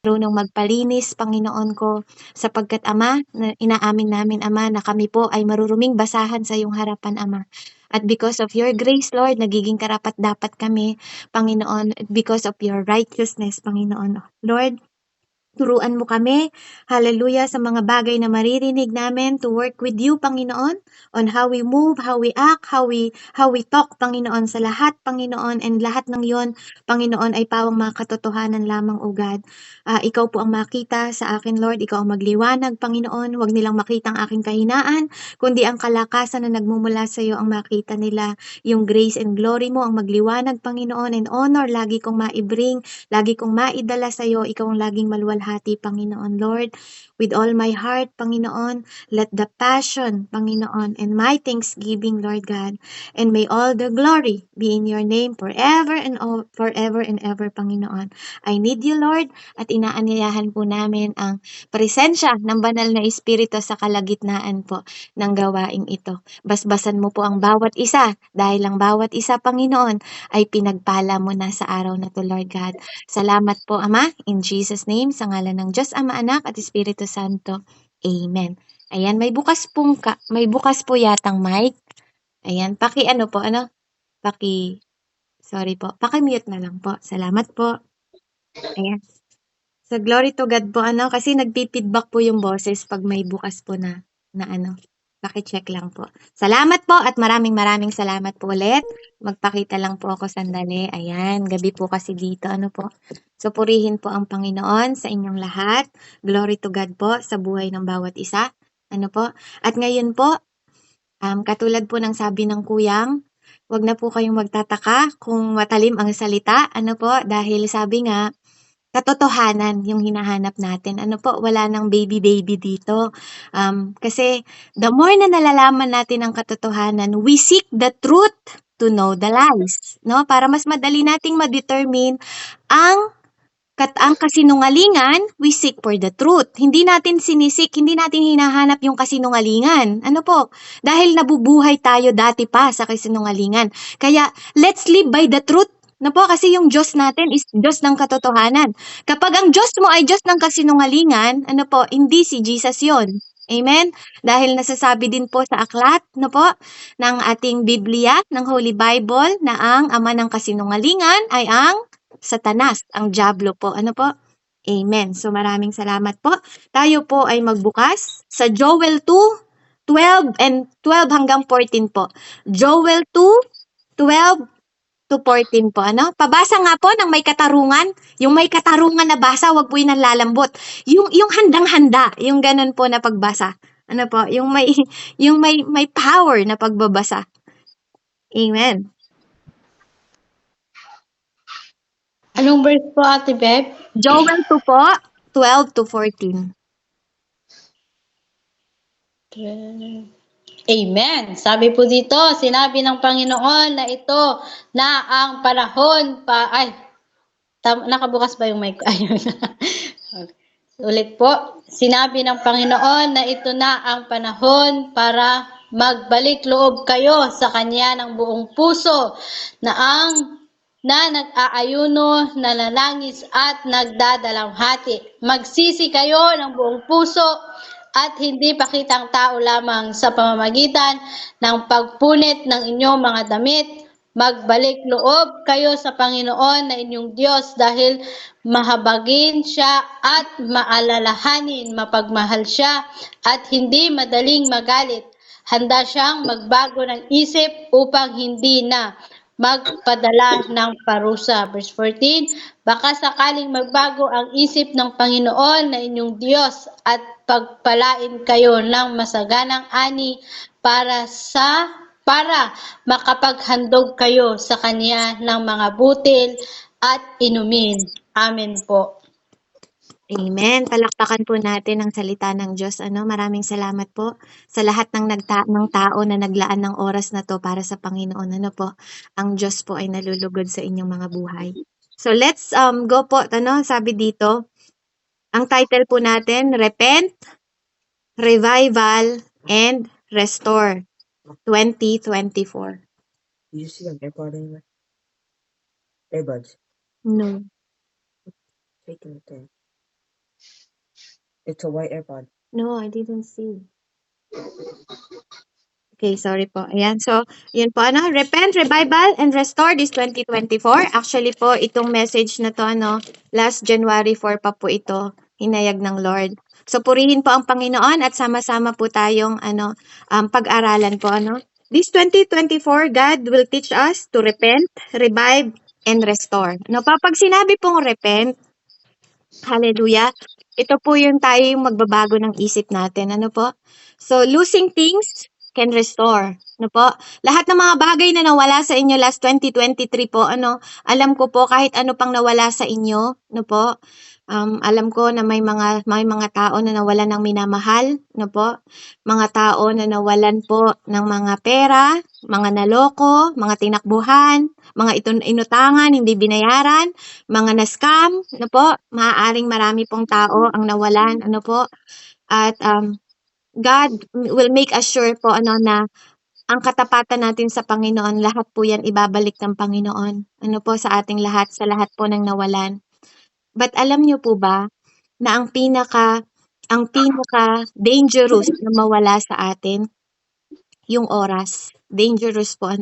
marunong magpalinis, Panginoon ko, sapagkat Ama, na inaamin namin Ama na kami po ay maruruming basahan sa iyong harapan Ama. At because of your grace, Lord, nagiging karapat-dapat kami, Panginoon, because of your righteousness, Panginoon. Lord, turuan mo kami, hallelujah, sa mga bagay na maririnig namin to work with you, Panginoon, on how we move, how we act, how we talk, Panginoon, sa lahat, Panginoon, and lahat ng yon, Panginoon, ay pawang mga katotohanan lamang, O God. Ikaw po ang makita sa akin, Lord, ikaw ang magliwanag, Panginoon, huwag nilang makita ang aking kahinaan, kundi ang kalakasan na nagmumula sa iyo ang makita nila, yung grace and glory mo ang magliwanag, Panginoon, and honor, lagi kong maibring, lagi kong maidala sa iyo, ikaw ang laging maluwalhati, Panginoon. Lord, with all my heart, Panginoon, let the passion, Panginoon, and my thanksgiving, Lord God, and may all the glory be in your name forever and ever, Panginoon. I need you, Lord, at inaanyayahan po namin ang presensya ng banal na Espiritu sa kalagitnaan po ng gawaing ito. Basbasan mo po ang bawat isa, dahil ang bawat isa, Panginoon, ay pinagpala mo na sa araw na to, Lord God. Salamat po, Ama, in Jesus' name, sa ngalan ng Diyos, Ama, Anak, at Espiritu Santo. Amen. Ayan, may bukas po yatang mic. Ayan, paki-mute na lang po. Salamat po. Ayan. So, glory to God po, kasi nagpi-feedback po yung boses pag may bukas po na paki-check lang po. Salamat po at maraming salamat po ulit. Magpakita lang po ako sandali. Ayan, gabi po kasi dito, So, purihin po ang Panginoon sa inyong lahat. Glory to God po sa buhay ng bawat isa. At ngayon po, katulad po ng sabi ng kuyang, wag na po kayong magtataka kung matalim ang salita. Dahil sabi nga, katotohanan yung hinahanap natin. Wala nang baby dito. Kasi the more na nalalaman natin ang katotohanan, we seek the truth to know the lies. No? Para mas madali nating ma-determine ang kasinungalingan, we seek for the truth. Hindi natin hinahanap yung kasinungalingan. Dahil nabubuhay tayo dati pa sa kasinungalingan. Kaya, let's live by the truth. Kasi yung Diyos natin is Diyos ng katotohanan. Kapag ang Diyos mo ay Diyos ng kasinungalingan, hindi si Jesus yon. Amen? Dahil nasasabi din po sa aklat, ng ating Biblia, ng Holy Bible, na ang ama ng kasinungalingan ay ang Satanas, ang diablo po. Amen. So maraming salamat po. Tayo po ay magbukas sa Joel 2:12 and 12 hanggang 14 po. Joel 2:12 to 14 po. Pabasa nga po ng may katarungan. Yung may katarungan na basa, wag po yung nalalambot. Yung handang-handa, yung ganun po na pagbasa. Yung may power na pagbabasa. Amen. Anong verse po, Ate Beb? Joel 2 po, 12 to 14. Amen. Sabi po dito, sinabi ng Panginoon na ito na ang panahon nakabukas ba yung mic? Ayun. Ulit po, sinabi ng Panginoon na ito na ang panahon para magbalik loob kayo sa Kanya ng buong puso na nag-aayuno, nananangis at nagdadalamhati. Magsisi kayo ng buong puso at hindi pakitang tao lamang sa pamamagitan ng pagpunit ng inyong mga damit. Magbalik loob kayo sa Panginoon na inyong Diyos dahil mahabagin siya at maalalahanin, mapagmahal siya at hindi madaling magalit. Handa siyang magbago ng isip upang hindi na magpadala ng parusa. Verse 14, baka sakaling magbago ang isip ng Panginoon na inyong Diyos at pagpalain kayo ng masaganang ani para makapaghandog kayo sa Kanya ng mga butil at inumin. Amen po. Amen. Palakpakan po natin ang salita ng Diyos. Maraming salamat po sa lahat ng tao na naglaan ng oras na to para sa Panginoon. Ang Diyos po ay nalulugod sa inyong mga buhay. So let's go po. Sabi dito, ang title po natin, Repent, Revival, and Restore 2024. You see an AirPod anywhere? Earbuds. No. Taking it there. It's a white AirPod. No, I didn't see. Okay, sorry po. Ayan. So, yun po, repent, revival, and restore this 2024. Actually po, itong message na to, last January 4 pa po ito, hinayag ng Lord. So, purihin po ang Panginoon at sama-sama po tayong, pag-aralan po, This 2024, God will teach us to repent, revive, and restore. Pag sinabi pong repent, hallelujah, ito po yung tayo yung magbabago ng isip natin. Ano po? So, losing things can restore. Ano po? Lahat ng mga bagay na nawala sa inyo last 2023 po, alam ko po kahit ano pang nawala sa inyo, ano po? Alam ko na may mga tao na nawalan ng minamahal, ano po? Mga tao na nawalan po ng mga pera, mga naloko, mga tinakbuhan, mga inutangan, hindi binayaran, mga na-scam, ano po? Maaaring marami pong tao ang nawalan, ano po? At God will make us sure po na ang katapatan natin sa Panginoon, lahat po 'yan ibabalik ng Panginoon. Ano po sa ating lahat, sa lahat po ng nawalan. But alam niyo po ba na ang pinaka dangerous na mawala sa atin, yung oras. Dangerous po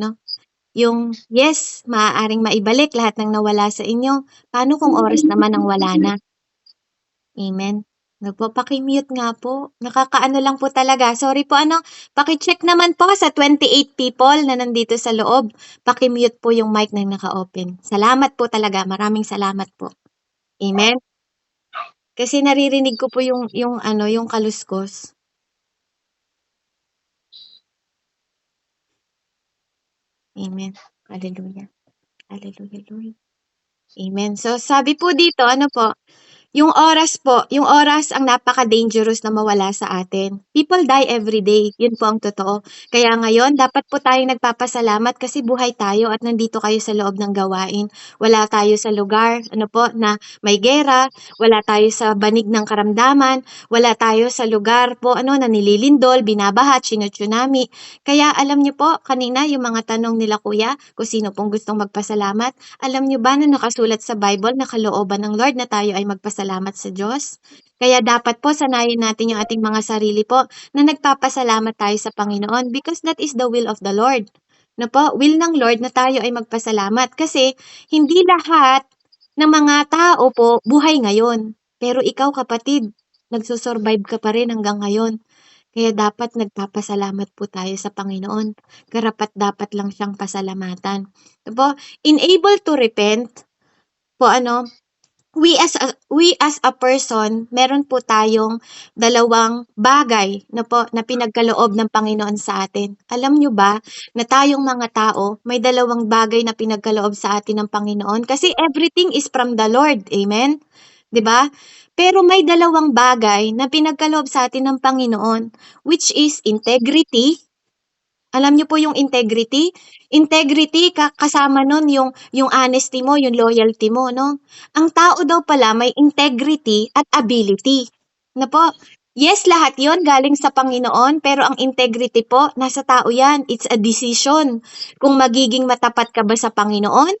yung yes, maaaring maibalik lahat ng nawala sa inyo. Paano kung oras naman ang wala na? Amen. Paki-mute nga po. Nakakaano lang po talaga. Sorry po paki-check naman po sa 28 people na nandito sa loob. Paki-mute po yung mic na naka-open. Salamat po talaga. Maraming salamat po. Amen. Kasi naririnig ko po yung kaluskos. Amen. Hallelujah. Hallelujah, Lord. Amen. So sabi po dito, yung oras ang napaka-dangerous na mawala sa atin. People die every day, yun po ang totoo. Kaya ngayon, dapat po tayong nagpapasalamat kasi buhay tayo at nandito kayo sa loob ng gawain. Wala tayo sa lugar, na may gera, wala tayo sa banig ng karamdaman, wala tayo sa lugar po, na nililindol, binabaha, tsunami. Kaya alam niyo po, kanina yung mga tanong nila kuya, kung sino pong gustong magpasalamat, alam niyo ba na nakasulat sa Bible na kalooban ng Lord na tayo ay magpasalamat sa Diyos? Kaya dapat po sanayin natin yung ating mga sarili po na nagpapasalamat tayo sa Panginoon because that is the will of the Lord. Will ng Lord na tayo ay magpasalamat kasi hindi lahat ng mga tao po buhay ngayon. Pero ikaw kapatid, nagsusurvive ka pa rin hanggang ngayon. Kaya dapat nagpapasalamat po tayo sa Panginoon. Karapat-dapat lang siyang pasalamatan. Enable to repent po we as a person, meron po tayong dalawang bagay na pinagkaloob ng Panginoon sa atin. Alam nyo ba na tayong mga tao, may dalawang bagay na pinagkaloob sa atin ng Panginoon? Kasi everything is from the Lord. Amen? 'Di ba? Pero may dalawang bagay na pinagkaloob sa atin ng Panginoon, which is integrity. Alam niyo po yung integrity? Integrity kasama nun yung honesty mo, yung loyalty mo, no? Ang tao daw pala may integrity at ability. Po? Yes, lahat yon galing sa Panginoon, pero ang integrity po, nasa tao yan. It's a decision. Kung magiging matapat ka ba sa Panginoon?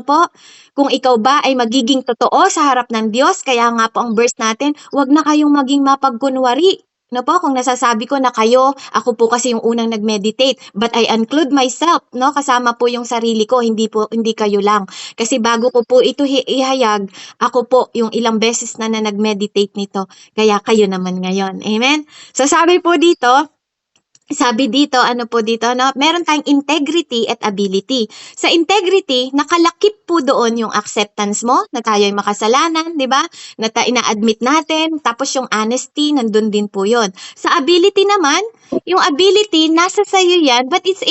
Po? Kung ikaw ba ay magiging totoo sa harap ng Diyos, kaya nga po ang verse natin, huwag na kayong maging mapagkunwari. Kung nasasabi ko na kayo, ako po kasi yung unang nag-meditate, but I include myself, kasama po yung sarili ko, hindi kayo lang. Kasi bago ko po ito ihayag, ako po yung ilang beses na nag-meditate nito, kaya kayo naman ngayon. Amen? So sabi dito, meron tayong integrity at ability. Sa integrity, nakalakip po doon yung acceptance mo, na tayo ay makasalanan, di ba? Na ina-admit natin, tapos yung honesty, nandun din po yun. Sa ability naman, yung ability, nasa sayo yan, but it's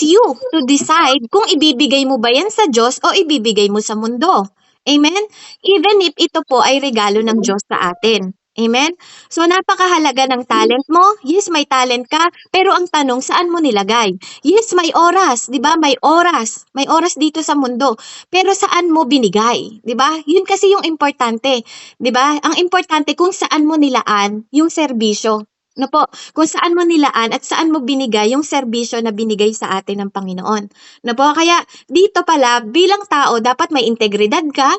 you to decide kung ibibigay mo ba yan sa Diyos o ibibigay mo sa mundo. Amen? Even if ito po ay regalo ng Diyos sa atin. Amen? So, napakahalaga ng talent mo. Yes, may talent ka. Pero ang tanong, saan mo nilagay? Yes, may oras. Di ba? May oras. May oras dito sa mundo. Pero saan mo binigay? Di ba? Yun kasi yung importante. Di ba? Ang importante kung saan mo nilaan yung serbisyo. Kung saan mo nilaan at saan mo binigay yung serbisyo na binigay sa atin ng Panginoon. Kaya dito pala, bilang tao, dapat may integridad ka.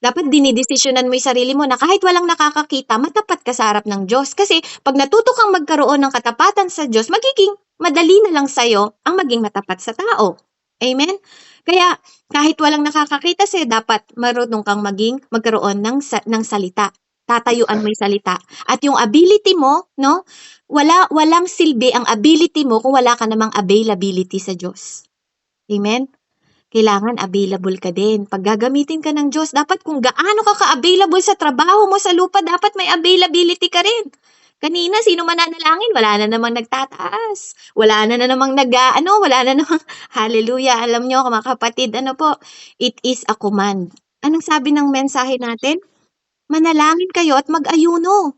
Dapat dinidesisyonan mo yung sarili mo na kahit walang nakakakita, matapat ka sa harap ng Diyos. Kasi pag natuto kang magkaroon ng katapatan sa Diyos, magiging madali na lang sa'yo ang maging matapat sa tao. Amen? Kaya kahit walang nakakakita sa'yo, dapat marunong kang magkaroon ng salita. Tatayuan mo yung salita. At yung ability mo, no? Walang silbi ang ability mo kung wala ka namang availability sa Diyos. Amen? Kailangan available ka din. Pag gagamitin ka ng Diyos, dapat kung gaano ka ka-available sa trabaho mo sa lupa, dapat may availability ka rin. Kanina, sino mananalangin? Wala na namang nagtataas. Wala na namang wala na namang, hallelujah. Alam nyo, mga kapatid, it is a command. Anong sabi ng mensahe natin? Manalangin kayo at mag-ayuno.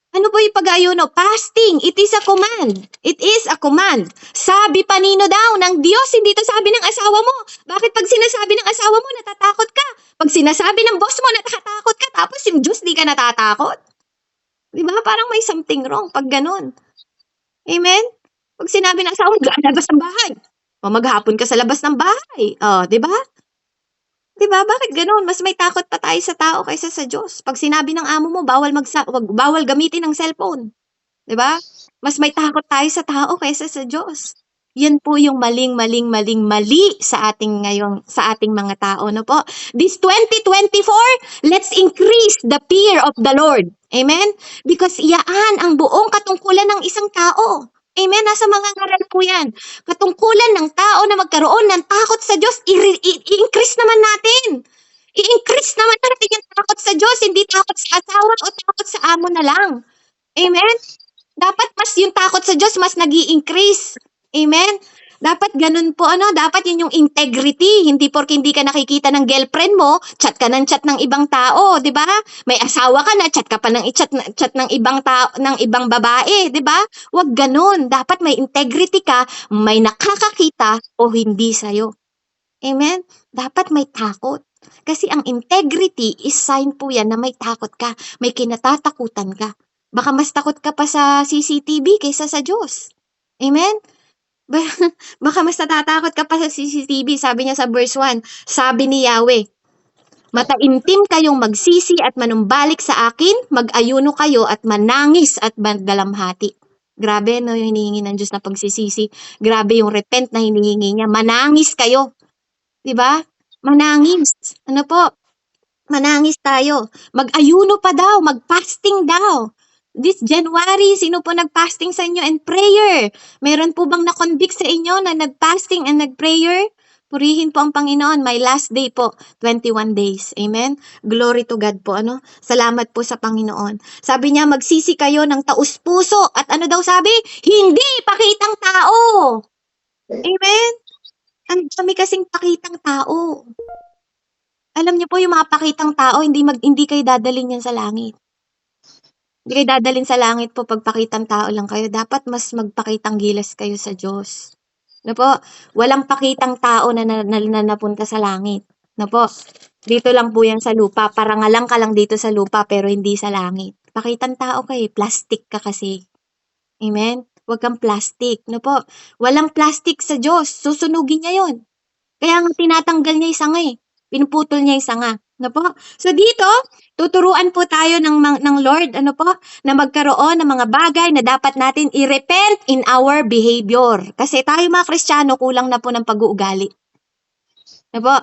Ano ba yung pag-ayuno? Fasting. It is a command. It is a command. Sabi pa nino daw ng Diyos, hindi to sabi ng asawa mo. Bakit pag sinasabi ng asawa mo, natatakot ka? Pag sinasabi ng boss mo, natatakot ka. Tapos yung Diyos, di ka natatakot. Di ba? Parang may something wrong pag ganun. Amen? Pag sinabi ng asawa mo, labas ng bahay. O maghapon ka sa labas ng bahay. O, di ba? Diba? Bakit gano'n? Mas may takot pa tayo sa tao kaysa sa Diyos. Pag sinabi ng amo mo, bawal gamitin ng cellphone. Diba? Mas may takot tayo sa tao kaysa sa Diyos. Yan po yung mali sa ating mga tao, no po? This 2024, let's increase the fear of the Lord. Amen? Because yaan ang buong katungkulan ng isang tao. Amen? Nasa mga ngaral po yan. Katungkulan ng tao na magkaroon ng takot sa Diyos, i-increase naman natin. I-increase naman natin yung takot sa Diyos, hindi takot sa asawa o takot sa amo na lang. Amen? Dapat mas yung takot sa Diyos mas nag-i-increase. Amen? Dapat ganun po, dapat yun yung integrity. Hindi porke hindi ka nakikita ng girlfriend mo, chat ka ng chat ng ibang tao, di ba? May asawa ka na, chat ka pa ng chat ng ibang tao, ng ibang babae, di ba? Huwag ganun. Dapat may integrity ka, may nakakakita o hindi sa'yo. Amen? Dapat may takot. Kasi ang integrity is sign po yan na may takot ka, may kinatatakutan ka. Baka mas takot ka pa sa CCTV kaysa sa Diyos. Amen? Baka mas natatakot ka pa sa CCTV. Sabi niya sa verse 1, sabi ni Yahweh, mataimtim kayong magsisi at manumbalik sa akin, mag-ayuno kayo at manangis at magdalamhati. Grabe, no, yung hinihingi ng Diyos na pagsisisi. Grabe yung repent na hinihingi niya. Manangis kayo. Diba? Manangis. Ano po? Manangis tayo. Mag-ayuno pa daw. Mag-fasting daw. This January, sino po nag-fasting sa inyo and prayer? Meron po bang na-convict sa inyo na nag-fasting and nag-prayer? Purihin po ang Panginoon. My last day po, 21 days. Amen? Glory to God po. Salamat po sa Panginoon. Sabi niya, magsisi kayo ng taus-puso. At ano daw sabi? Hindi pakitang tao. Amen? Ang dami kasing pakitang tao. Alam niyo po yung mga pakitang tao, hindi kayo dadalhin yan sa langit. Hindi kayo dadalhin sa langit po pag pakitang tao lang kayo. Dapat mas magpakitang gilas kayo sa Diyos. No po? Walang pakitang tao na napunta sa langit. No po? Dito lang po yan sa lupa. Parangalang ka lang dito sa lupa pero hindi sa langit. Pakitang tao kayo. Plastic ka kasi. Amen? Huwag kang plastic. No po? Walang plastic sa Diyos. Susunugin niya yon. Kaya nga tinatanggal niya yung sanga eh. Pinuputol niya yung sanga. Ano po? So dito, tuturuan po tayo ng Lord, na magkaroon ng mga bagay na dapat natin i-repent in our behavior. Kasi tayo mga Kristiyano, kulang na po ng pag-uugali. Ano po?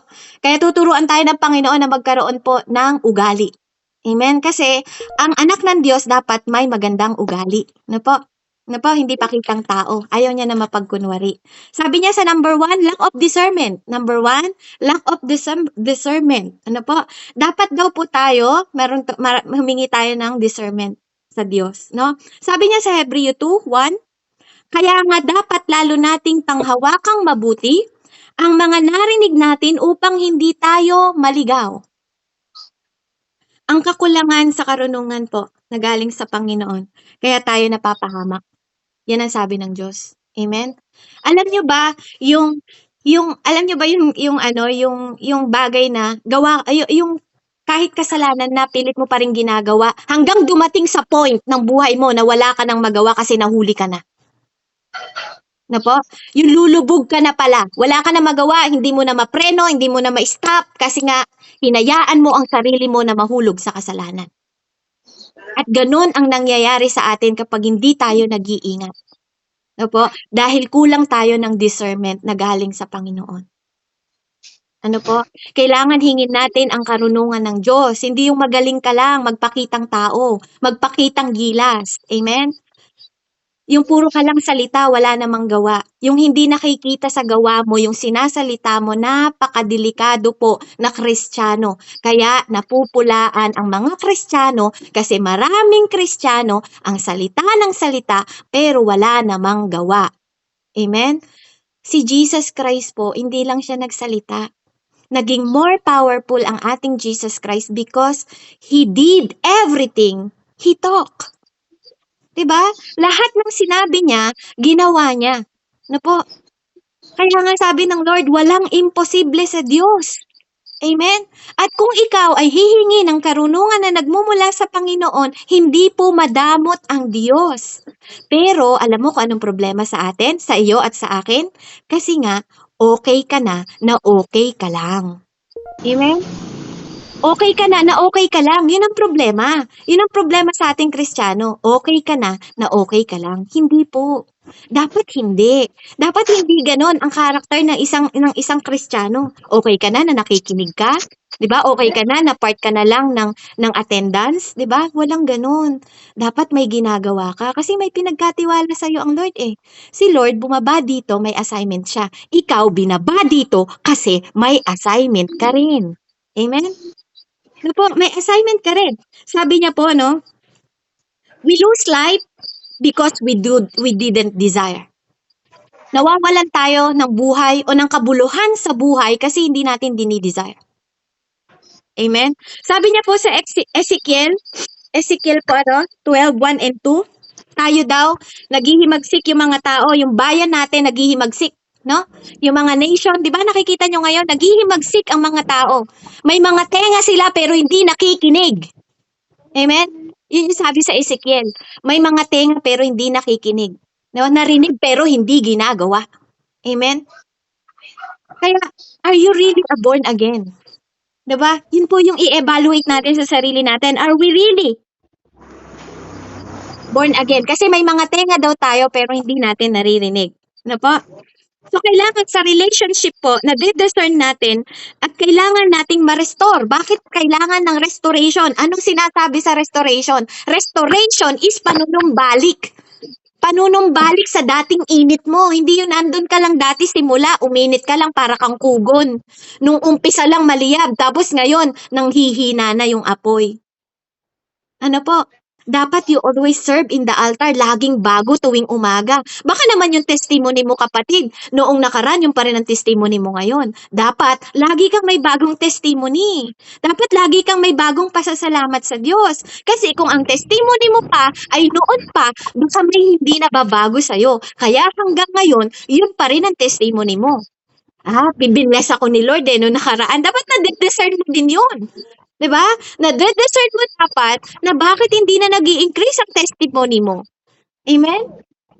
Kaya tuturuan tayo ng Panginoon na magkaroon po ng ugali. Amen? Kasi ang anak ng Diyos dapat may magandang ugali. Ano po? Hindi pakitang tao. Ayaw niya na mapagkunwari. Sabi niya sa number 1, lack of discernment. Number 1, lack of discernment. Ano po? Dapat daw po tayo, humingi tayo ng discernment sa Diyos. No? Sabi niya sa Hebreo 2:1, kaya nga dapat lalo nating panghawakang mabuti ang mga narinig natin upang hindi tayo maligaw. Ang kakulangan sa karunungan po na galing sa Panginoon, kaya tayo napapahamak. Yan ang sabi ng Diyos. Amen? Alam niyo ba yung bagay na yung kahit kasalanan na pilit mo pa rin ginagawa hanggang dumating sa point ng buhay mo na wala ka nang magawa kasi nahuli ka na. Na po, yung lulubog ka na pala. Wala ka na magawa, hindi mo na mapreno, hindi mo na ma-stop kasi nga hinayaan mo ang sarili mo na mahulog sa kasalanan. At ganun ang nangyayari sa atin kapag hindi tayo nag-iingat. No po? Dahil kulang tayo ng discernment na galing sa Panginoon. Ano po? Kailangan hingin natin ang karunungan ng Diyos. Hindi yung magaling ka lang, magpakitang tao, magpakitang gilas. Amen? Yung puro ka lang salita, wala namang gawa. Yung hindi nakikita sa gawa mo, yung sinasalita mo, napakadelikado po na Kristiyano. Kaya napupulaan ang mga Kristiyano kasi maraming Kristiyano ang salita ng salita pero wala namang gawa. Amen? Si Jesus Christ po, hindi lang siya nagsalita. Naging more powerful ang ating Jesus Christ because He did everything. He talked. 'Di ba? Lahat ng sinabi niya, ginawa niya. Ano po? Kaya nga sabi ng Lord, walang imposible sa Diyos. Amen? At kung ikaw ay hihingi ng karunungan na nagmumula sa Panginoon, hindi po madamot ang Diyos. Pero alam mo kung anong problema sa atin, sa iyo at sa akin? Kasi nga, okay ka na okay ka lang. Amen? Okay ka na okay ka lang. Yun ang problema. Yun ang problema sa ating Kristiyano. Okay ka na okay ka lang. Hindi po. Dapat hindi. Dapat hindi ganon ang karakter ng isang Kristiyano. Okay ka na nakikinig ka? 'Di ba? Okay ka na part ka na lang ng attendance, 'di ba? Walang ganon. Dapat may ginagawa ka kasi may pinagkatiwala sa iyo ang Lord eh. Si Lord bumaba dito, may assignment siya. Ikaw binaba dito kasi may assignment ka rin. Amen? No po, may assignment ka rin. Sabi niya po, no, we lose life because we didn't desire. Nawawalan tayo ng buhay o ng kabuluhan sa buhay kasi hindi natin dinidesire. Amen? Sabi niya po sa Ezekiel po, 12:1 and 2, tayo daw, naghihimagsik yung mga tao, yung bayan natin naghihimagsik. No? Yung mga nation, di ba nakikita nyo ngayon, naghihimagsik ang mga tao. May mga tenga sila pero hindi nakikinig. Amen? Yun yung sabi sa Ezekiel. May mga tenga pero hindi nakikinig. No? Narinig pero hindi ginagawa. Amen? Kaya, are you really a born again? Diba? Yun po yung i-evaluate natin sa sarili natin. Are we really born again? Kasi may mga tenga daw tayo pero hindi natin naririnig. Ano po? So, kailangan sa relationship po, na-discern natin at kailangan nating ma-restore. Bakit kailangan ng restoration? Anong sinasabi sa restoration? Restoration is panunumbalik. Panunumbalik sa dating init mo. Hindi yun andun ka lang dati simula, uminit ka lang para kang kugon. Nung umpisa lang maliyab, tapos ngayon, nanghihina na yung apoy. Ano po? Dapat you always serve in the altar, laging bago tuwing umaga. Baka naman yung testimony mo kapatid, noong nakaraan yung pa rin ang testimony mo ngayon. Dapat, lagi kang may bagong testimony. Dapat lagi kang may bagong pasasalamat sa Diyos. Kasi kung ang testimony mo pa ay noon pa, baka may hindi nababago sa'yo. Kaya hanggang ngayon, yun pa rin ang testimony mo. Binbless ako ni Lord noong nakaraan. Dapat na-discern mo din yun. Diba? Na-discern mo dapat na bakit hindi na nag-i-increase ang testimony mo. Amen?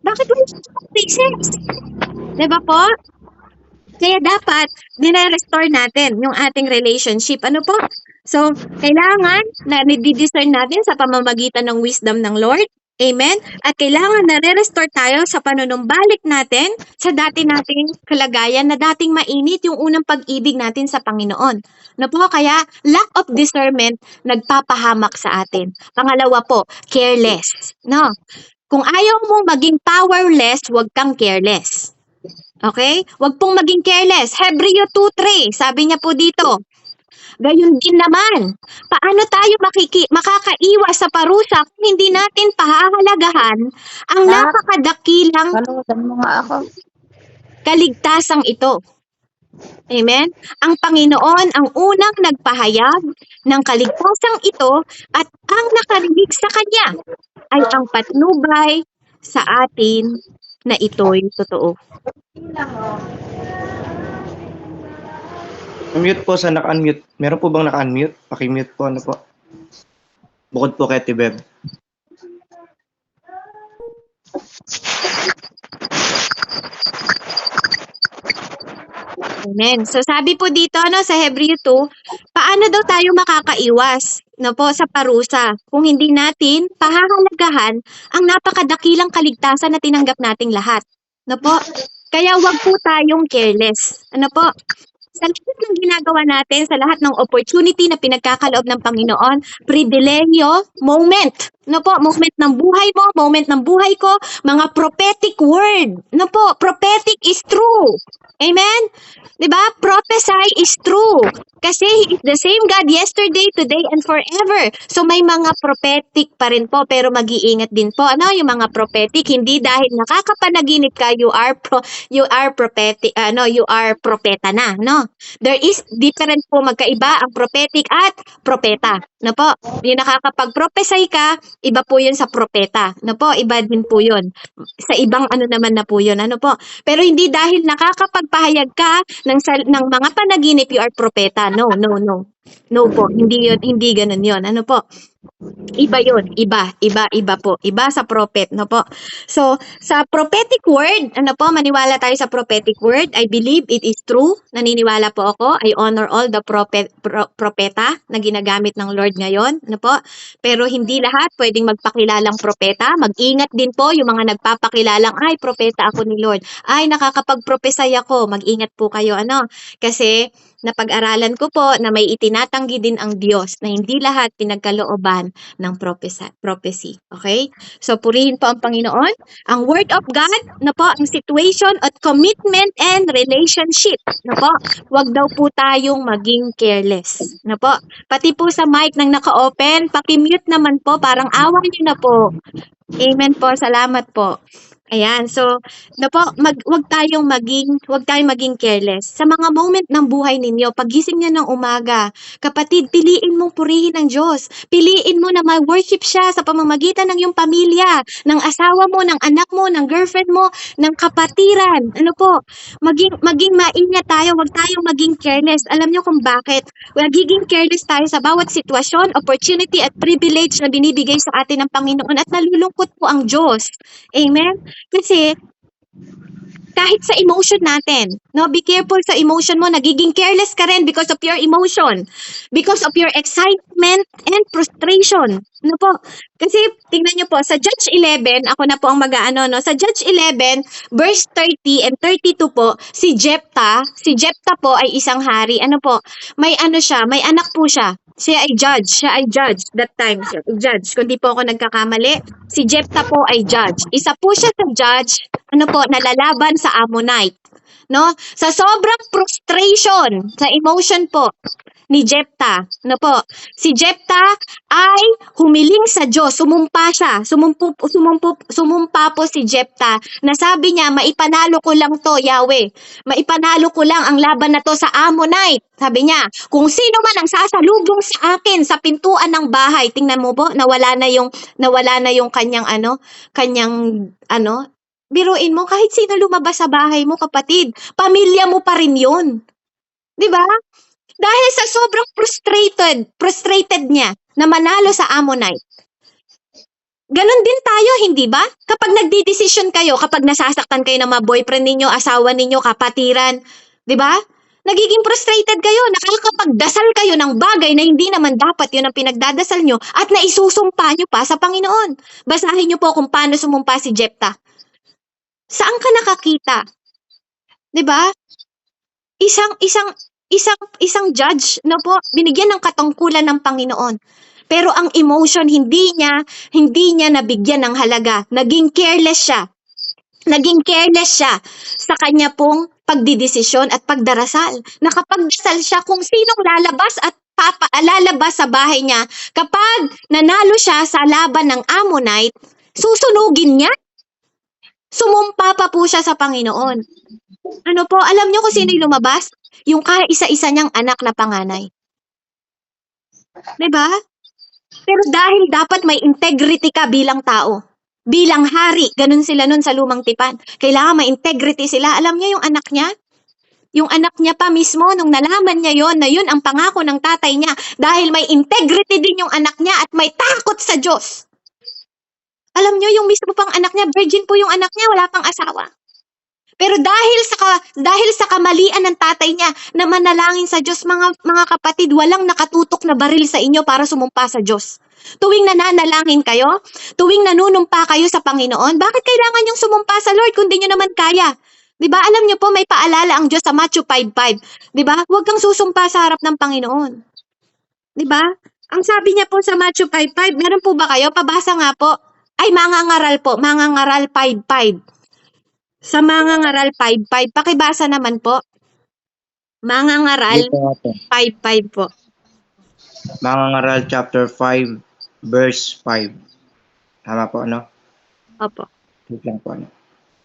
Bakit wala siyang increases? Diba po? Kaya dapat, dinarestore natin yung ating relationship. Ano po? So, kailangan na nidi-discern natin sa pamamagitan ng wisdom ng Lord. Amen? At kailangan na re-restore tayo sa panunumbalik natin sa dati nating kalagayan na dating mainit yung unang pag-ibig natin sa Panginoon. Na po, kaya lack of discernment nagpapahamak sa atin. Pangalawa po, careless. No? Kung ayaw mo maging powerless, huwag kang careless. Okay? Huwag pong maging careless. Hebreo 2:3, sabi niya po dito, gayon din naman, paano tayo makakaiwas sa parusa kung hindi natin pahahalagahan ang napakadakilang Panutan mo nga ako. kaligtasang ito. Amen? Ang Panginoon ang unang nagpahayag ng kaligtasang ito at ang nakarinig sa Kanya ay ang patnubay sa atin na ito'y totoo. Mute po sa naka-unmute. Meron po bang naka-unmute? Paki-mute po, ano po. Bukod po kay Tibeb. Amen. So sabi po dito sa Hebreo 2, paano daw tayo makakaiwas po sa parusa kung hindi natin pahahalagahan ang napakadakilang kaligtasan na tinanggap nating lahat. Po? Kaya wag po tayong careless. Po? Sa lahat ng ginagawa natin, sa lahat ng opportunity na pinagkakaloob ng Panginoon, pribilehiyo, moment. Po? Moment ng buhay mo, moment ng buhay ko, mga prophetic word. Po? Prophetic is true. Amen? Diba? Prophesy is true. Kasi He is the same God yesterday, today, and forever. So may mga prophetic pa rin po, pero mag-iingat din po. Yung mga prophetic, hindi dahil nakakapanaginip ka, you are prophetic, you are propeta na, no? There is different po, magkaiba ang prophetic at propeta. Po? Yung nakakapag-prophesy ka, iba po yun sa propeta. Po? Iba din po yun. Sa ibang naman na po yun. Po? Pero hindi dahil nakakapagpahayag ka ng mga panaginip, you are propeta. No. No po, hindi ganun yun. Po? Iba yun, iba po. Iba sa prophet, po. So, sa prophetic word, po, maniwala tayo sa prophetic word. I believe it is true. Naniniwala po ako. I honor all the propeta na ginagamit ng Lord ngayon, po. Pero hindi lahat pwedeng magpakilalang propeta. Mag-ingat din po yung mga nagpapakilalang, ay, propeta ako ni Lord. Ay, nakakapag-prophesy ako. Mag-ingat po kayo, kasi napag-aralan ko po na may itinatanggi din ang Diyos na hindi lahat pinagkalooban ng prophecy. Okay? So, purihin po ang Panginoon. Ang Word of God, po, ang situation at commitment and relationship. Po, wag daw po tayong maging careless. Po, pati po sa mic ng naka-open, paki-mute naman po, parang awa niyo na po. Amen po, salamat po. Ayan, so, po, wag tayong maging careless. Sa mga moment ng buhay ninyo, pagising niya ng umaga, kapatid, piliin mong purihin ang Diyos. Piliin mo na ma-worship siya sa pamamagitan ng iyong pamilya, ng asawa mo, ng anak mo, ng girlfriend mo, ng kapatiran. Po, maging maingat tayo, wag tayong maging careless. Alam niyo kung bakit? Nagiging careless tayo sa bawat sitwasyon, opportunity at privilege na binibigay sa atin ng Panginoon at nalulungkot po ang Diyos. Amen? Kasi, kahit sa emotion natin, be careful sa emotion mo, nagiging careless ka rin because of your emotion, because of your excitement and frustration. Po? Kasi, tingnan nyo po, sa Judge 11, ako na po ang sa Judge 11, verse 30 and 32 po, si Jephthah po ay isang hari, po, may siya, may anak po siya. Siya ay judge that time, judge. Kung di po ako nagkakamali, si Jephthah po ay judge. Isa po siya sa judge, po, nalalaban sa Ammonite. No? Sa sobrang frustration, sa emotion po, ni Jephthah, po, si Jephthah ay humiling sa Diyos, sumumpa siya, sumumpa po si Jephthah, na sabi niya, maipanalo ko lang to, Yahweh, maipanalo ko lang ang laban na to sa Ammonite. Sabi niya, kung sino man ang sasalubong sa akin sa pintuan ng bahay, tingnan mo po, nawala na yung kanyang biruin mo, kahit sino lumabas sa bahay mo, kapatid, pamilya mo pa rin yun. Di ba? Dahil sa sobrang frustrated niya na manalo sa Ammonite. Ganon din tayo, hindi ba? Kapag nagdidesisyon kayo, kapag nasasaktan kayo ng mga boyfriend ninyo, asawa ninyo, kapatiran, di ba? Nagiging frustrated kayo, nakakapagdasal kayo ng bagay na hindi naman dapat yun ang pinagdadasal nyo at naisusumpa nyo pa sa Panginoon. Basahin nyo po kung paano sumumpa si Jephthah. Saan ka nakakita? Di ba? Isang judge po, binigyan ng katungkulan ng Panginoon. Pero ang emotion hindi niya nabigyan ng halaga. Naging careless siya sa kanya pong pagdidesisyon at pagdarasal. Nakapagdasal siya kung sinong lalabas sa bahay niya. Kapag nanalo siya sa laban ng Ammonite, susunugin niya. Sumumpa pa po siya sa Panginoon. Po, alam niyo kung sino yung lumabas? Yung kaisa-isa niyang anak na panganay. Diba? Pero dahil dapat may integrity ka bilang tao, bilang hari, ganun sila nun sa lumang tipan. Kailangan may integrity sila. Alam niya yung anak niya? Yung anak niya pa mismo, nung nalaman niya yon na yun ang pangako ng tatay niya, dahil may integrity din yung anak niya at may takot sa Diyos. Alam niyo, yung mismo pang anak niya, virgin po yung anak niya, wala pang asawa. Pero dahil sa kamalian ng tatay niya na manalangin sa Diyos, mga kapatid, walang nakatutok na baril sa inyo para sumumpa sa Diyos. Tuwing nananalangin kayo, tuwing nanunumpa kayo sa Panginoon, bakit kailangan niyong sumumpa sa Lord kung di niyo naman kaya? 'Di ba? Alam niyo po may paalala ang Diyos sa Matthew 5:5, 'di ba? Huwag kang susumpa sa harap ng Panginoon. 'Di ba? Ang sabi niya po sa Matthew 5:5, meron po ba kayo? Pabasa nga po. Ay, Mangangaral po, Mangangaral 5:5. Sa Mangangaral 5:5, pakibasa naman po. Mangangaral Dito ate. 5:5 po. Mangangaral chapter 5, verse 5. Tama po, ano? Opo. Wait lang po, ano?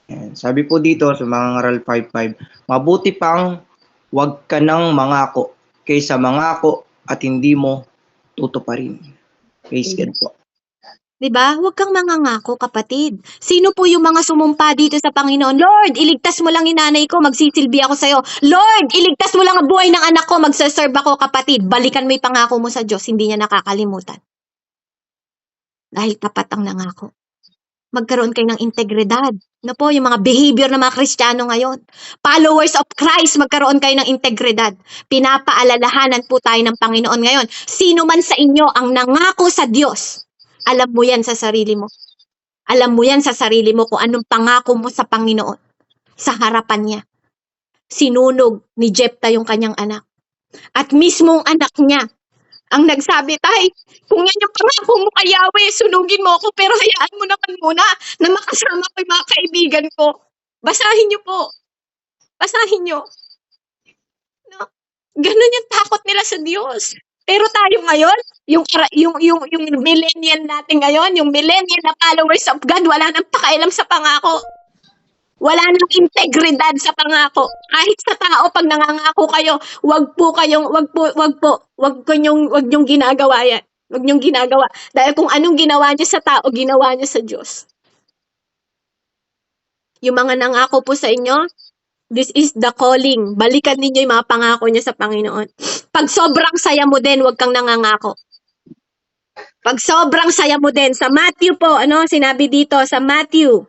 Ayan. Sabi po dito sa Mangangaral 5:5, mabuti pang wag ka nang mangako kaysa mangako at hindi mo tutuparin. Praise God po. 'Di ba? Huwag kang mangangako, kapatid. Sino po yung mga sumumpa dito sa Panginoon? Lord, iligtas mo lang yung nanay ko, magsisilbi ako sa'yo. Lord, iligtas mo lang ang buhay ng anak ko, magsaserve ako, kapatid. Balikan mo yung pangako mo sa Diyos, hindi niya nakakalimutan. Dahil tapat ang nangako. Magkaroon kayo ng integridad. Ano po, yung mga behavior ng mga Kristiyano ngayon. Followers of Christ, magkaroon kayo ng integridad. Pinapaalalahanan po tayo ng Panginoon ngayon. Sino man sa inyo ang nangako sa Diyos, alam mo yan sa sarili mo. Alam mo yan sa sarili mo kung anong pangako mo sa Panginoon. Sa harapan niya. Sinunog ni Jephthah yung kanyang anak. At mismong anak niya ang nagsabi, tay, kung yan yung pangako mo kay Yahweh, sunugin mo ako, pero hayaan mo naman muna na makasama ko yung mga kaibigan ko. Basahin niyo po. Basahin niyo. No? Ganun yung takot nila sa Diyos. Pero tayo ngayon, yung millennial natin ngayon, yung millennial na followers of God, wala nang pakialam sa pangako. Wala nang integridad sa pangako. Kahit sa tao, pag nangangako kayo, wag niyong ginagawa yan. Wag niyong ginagawa. Dahil kung anong ginawa niyo sa tao, ginawa niyo sa Diyos. Yung mga nangako po sa inyo, this is the calling. Balikan ninyo yung mga pangako niya sa Panginoon. Pag sobrang saya mo din, wag kang nangangako. Pag sobrang saya mo din, sa Matthew po, sinabi dito, sa Matthew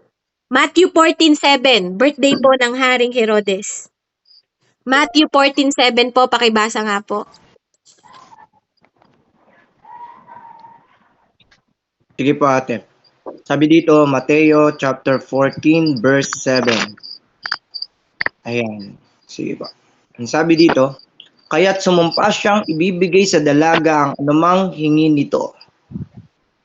14:7, birthday po ng Haring Herodes. Matthew 14:7 po, pakibasa nga po. Sige po ate. Sabi dito, Mateo chapter 14, verse 7. Ayan. Sige po. Ang sabi dito, kaya't sumumpa siyang ibibigay sa dalaga ang anumang hingi nito.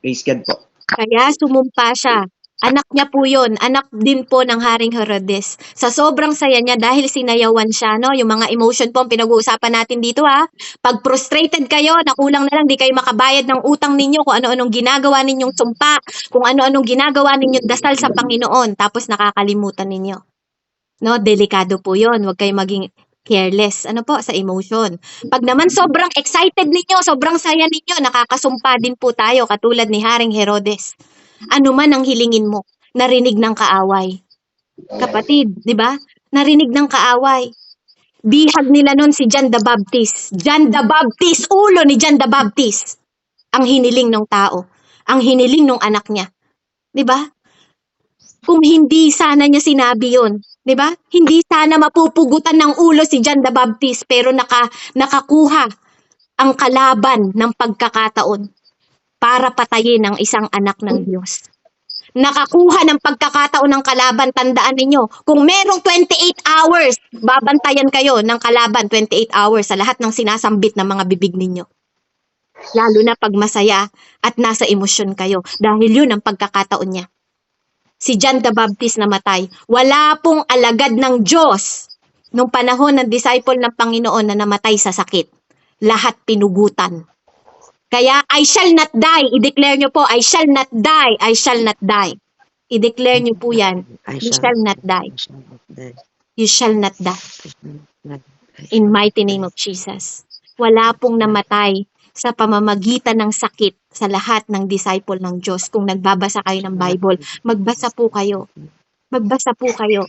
Praise God po. Kaya sumumpa siya. Anak niya po yun. Anak din po ng Haring Herodes. Sa sobrang saya niya dahil sinayawan siya, no? Yung mga emotion po ang pinag-uusapan natin dito, ha? Pag frustrated kayo, nakulang na lang, di kayo makabayad ng utang ninyo, kung ano-anong ginagawa ninyong sumpa, kung ano-anong ginagawa ninyong dasal sa Panginoon, tapos nakakalimutan ninyo. No? Delikado po yun. Huwag kayo maging careless, sa emotion. Pag naman sobrang excited ninyo, sobrang saya ninyo, nakakasumpa din po tayo, katulad ni Haring Herodes. Ano man ang hilingin mo, narinig ng kaaway. Kapatid, di ba? Narinig ng kaaway. Bihag nila nun si John the Baptist. John the Baptist, ulo ni John the Baptist. Ang hiniling ng tao. Ang hiniling ng anak niya. Di ba? Kung hindi sana niya sinabi yun, di ba? Hindi sana mapupugutan ng ulo si John the Baptist, pero nakakuha ang kalaban ng pagkakataon para patayin ang isang anak ng Diyos. Nakakuha ng pagkakataon ng kalaban, tandaan ninyo, kung merong 28 hours, babantayan kayo ng kalaban 28 hours sa lahat ng sinasambit ng mga bibig ninyo. Lalo na pag masaya at nasa emosyon kayo, dahil yun ang pagkakataon niya. Si John the Baptist namatay. Wala pong alagad ng Diyos nung panahon ng disciple ng Panginoon na namatay sa sakit. Lahat pinugutan. Kaya, I shall not die. I-declare nyo po, I shall not die. I shall not die. I-declare nyo po yan. You shall not die. You shall not die. In mighty name of Jesus. Wala pong namatay sa pamamagitan ng sakit sa lahat ng disciple ng Diyos. Kung nagbabasa kayo ng Bible, magbasa po kayo. Magbasa po kayo.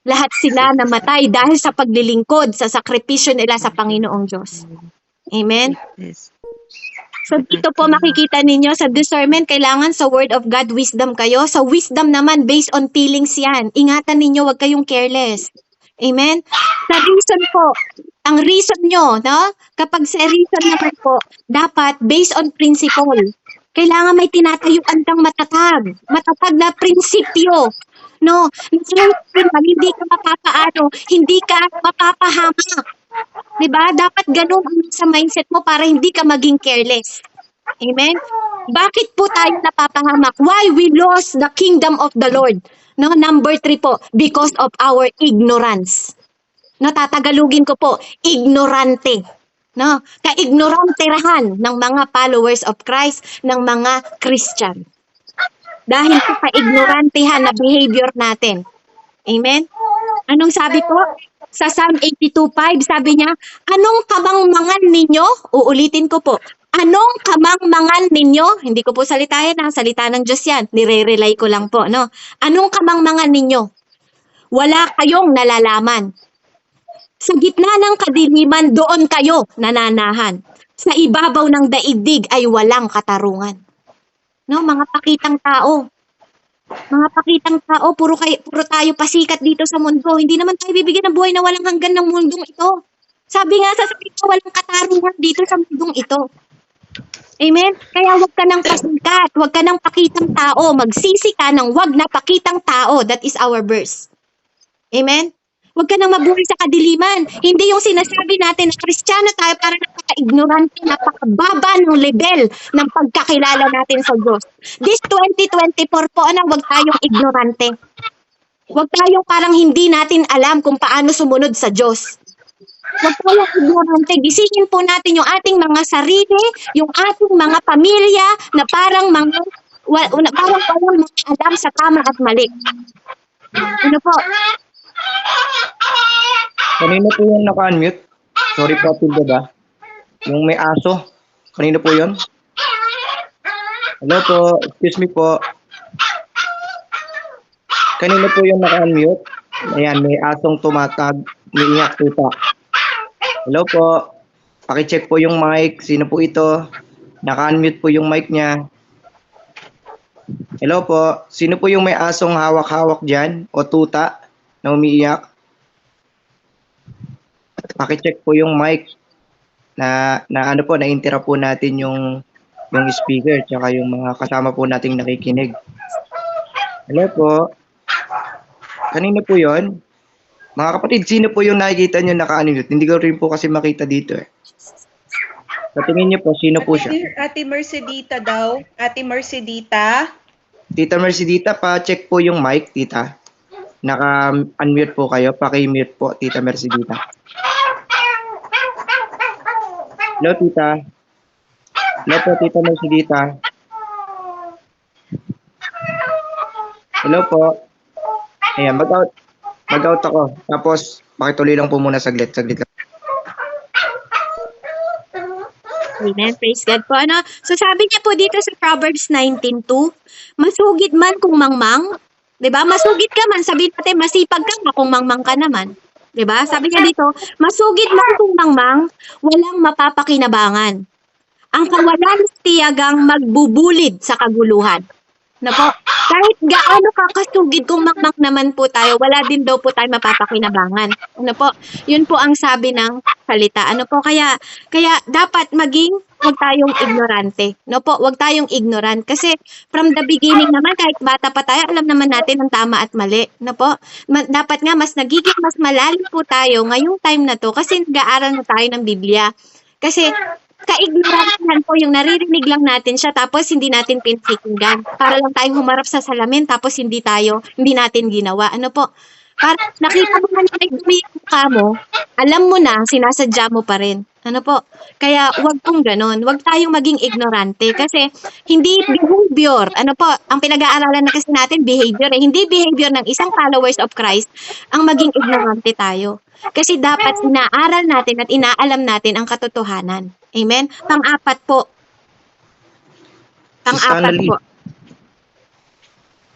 Lahat sila namatay dahil sa paglilingkod, sa sakripisyo nila sa Panginoong Diyos. Amen? Yes. So dito po makikita ninyo sa discernment, kailangan sa word of God, wisdom kayo. Sa wisdom naman, based on feelings yan. Ingatan ninyo, wag kayong careless. Amen? Sa reason po, ang reason nyo, no? Kapag sa reason naman po, dapat based on principle. Kailangan may tinatayuan kang matatag. Matatag na prinsipyo. No? Hindi ka mapapaano, hindi ka mapapahamak. Diba? Dapat ganun ang sa mindset mo para hindi ka maging careless. Amen? Bakit po tayo napapahamak? Why we lost the kingdom of the Lord? No, number 3 po, because of our ignorance. No, tatagalugin ko po, ignorante. No, kaignoranterahan ng mga followers of Christ, ng mga Christian. Dahil sa kaignorantehan na behavior natin. Amen? Anong sabi po? Sa Psalm 82:5, sabi niya, anong kamangmangan ninyo? Uulitin ko po. Anong kamangmangan ninyo? Hindi ko po salitahin, salita ng Diyos yan. Nire-relay ko lang po, no? Anong kamangmangan ninyo? Wala kayong nalalaman. Sa gitna ng kadiliman, doon kayo nananahan. Sa ibabaw ng daigdig ay walang katarungan. No, mga pakitang tao. Mga pakitang tao, puro tayo pasikat dito sa mundo. Hindi naman tayo bibigyan ng buhay na walang hanggan ng mundong ito. Sabi nga sa salita, walang katarungan dito sa mundong ito. Amen? Kaya wag ka nang pasikat, wag ka nang pakitang tao. Magsisi ka ng wag na pakitang tao. That is our verse. Amen? Huwag ka nang mabuhay sa kadiliman. Hindi yung sinasabi natin na Kristiyano tayo para napaka-ignorante, napakababa ng level ng pagkakilala natin sa Diyos. This 2024 po, huwag tayong ignorante. Huwag tayong parang hindi natin alam kung paano sumunod sa Diyos. Huwag tayong ignorante. Gisingin po natin yung ating mga sarili, yung ating mga pamilya na parang mga alam sa tama at mali. Ano po? Kanino po yung naka-unmute? Sorry po, Pilda ba? Yung may aso. Kanino po yun? Hello po, excuse me po. Kanino po yung naka-unmute? Ayan, may asong tumatag. Umiiyak po. Hello po. Paki-check po yung mic. Sino po ito? Naka-unmute po yung mic niya. Hello po. Sino po yung may asong hawak-hawak dyan? O tuta na umiiyak? Paki-check po yung mic na ano po, na-interrupt po natin yung speaker tsaka yung mga kasama po nating nakikinig. Hello po. Kanino po yon? Mga kapatid, sino po yung nakikita nyo naka-unmute? Hindi ko rin po kasi makita dito eh. Sa tingin nyo po, sino po siya? Ate Mercedita daw. Ate Mercedita. Tita Mercedita, pa-check po yung mic, tita. Naka-unmute po kayo. Paki-mute po, Tita Mercedita. Hello, tita. Hello po, Tita Mercedita. Hello po. Ayan, mag-out ako. Tapos, makituloy lang po muna saglit lang. Amen. Praise God po. So sabi niya po dito sa Proverbs 19:2, masugid man kung mangmang, 'di ba? Masugid ka man, sabi natin masipag ka kung mangmang ka naman. 'Di ba? Sabi niya dito, masugid man kung mangmang, walang mapapakinabangan. Ang kawalan tiyagang magbubulid sa kaguluhan. Na po, kahit gaano kakasugid kung mangmang naman po tayo, wala din daw po tayo mapapakinabangan. Ano po? Yun po ang sabi ng salita. Ano po? Kaya dapat wag tayong ignorante. No po, wag tayong ignorant. Kasi from the beginning naman, kahit bata pa tayo, alam naman natin ang tama at mali. No po? Dapat nga mas malalim po tayo ngayong time na to kasi nag-aaral na tayo ng Biblia. Kasi ka-ignorantehan po yung naririnig lang natin siya tapos hindi natin pinakikinggan. Para lang tayong humarap sa salamin tapos hindi natin ginawa. Ano po? Para nakita mo na nagdumi yung mukha mo, alam mo na, sinasadya mo pa rin. Ano po? Kaya wag pong ganon. Wag tayong maging ignorante kasi hindi behavior. Ano po? Ang pinag-aaralan na kasi natin, behavior. Hindi behavior ng isang followers of Christ ang maging ignorante tayo. Kasi dapat inaaral natin at inaalam natin ang katotohanan. Amen? Pang-apat po.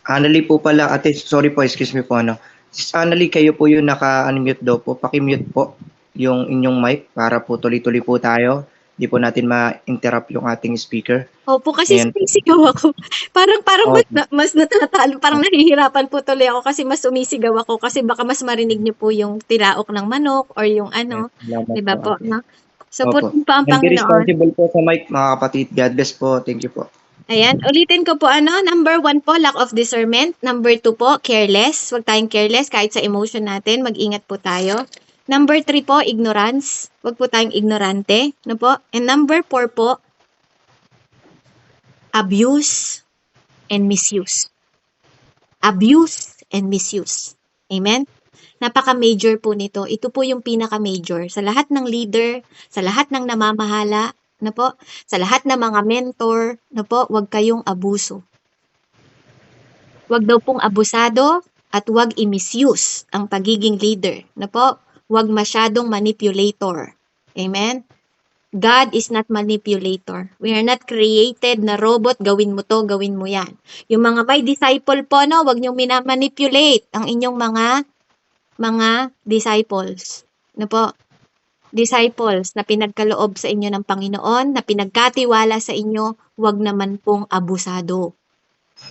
Annalie po pala, ate, sorry po, excuse me po, Sis Annalie, kayo po yung naka-unmute daw po. Paki-mute po yung inyong mic para po tuloy-tuloy po tayo. Di po natin ma-interrupt yung ating speaker. Opo, kasi Ayan. sumisigaw ako. Parang Okay. mas natatalo, parang nahihirapan po tuloy ako kasi mas sumisigaw ako kasi baka mas marinig niyo po yung tilaok ng manok or yung ano, Salamat 'di ba po, po, ate. no? So, Opo. purihin po ang And be Panginoon. responsible po sa mic, mga kapatid. God bless po. Thank you po. Ayan, ulitin ko po number 1 po, lack of discernment. Number 2 po, careless. Huwag tayong careless kahit sa emotion natin, mag-ingat po tayo. Number 3 po, ignorance. Huwag po tayong ignorante, no po? And number 4 po, abuse and misuse. Abuse and misuse. Amen? Napaka-major po nito. Ito po yung pinaka-major. Sa lahat ng leader, sa lahat ng namamahala, na po, sa lahat ng mga mentor, na po, huwag kayong abuso. Huwag daw pong abusado at huwag i-misuse ang pagiging leader. Na po, huwag masyadong manipulator. Amen? God is not manipulator. We are not created na robot, gawin mo to, gawin mo yan. Yung mga may disciple po, no, huwag niyong minamanipulate ang inyong mga disciples. No po? Disciples na pinagkaloob sa inyo ng Panginoon, na pinagkatiwala sa inyo, huwag naman pong abusado.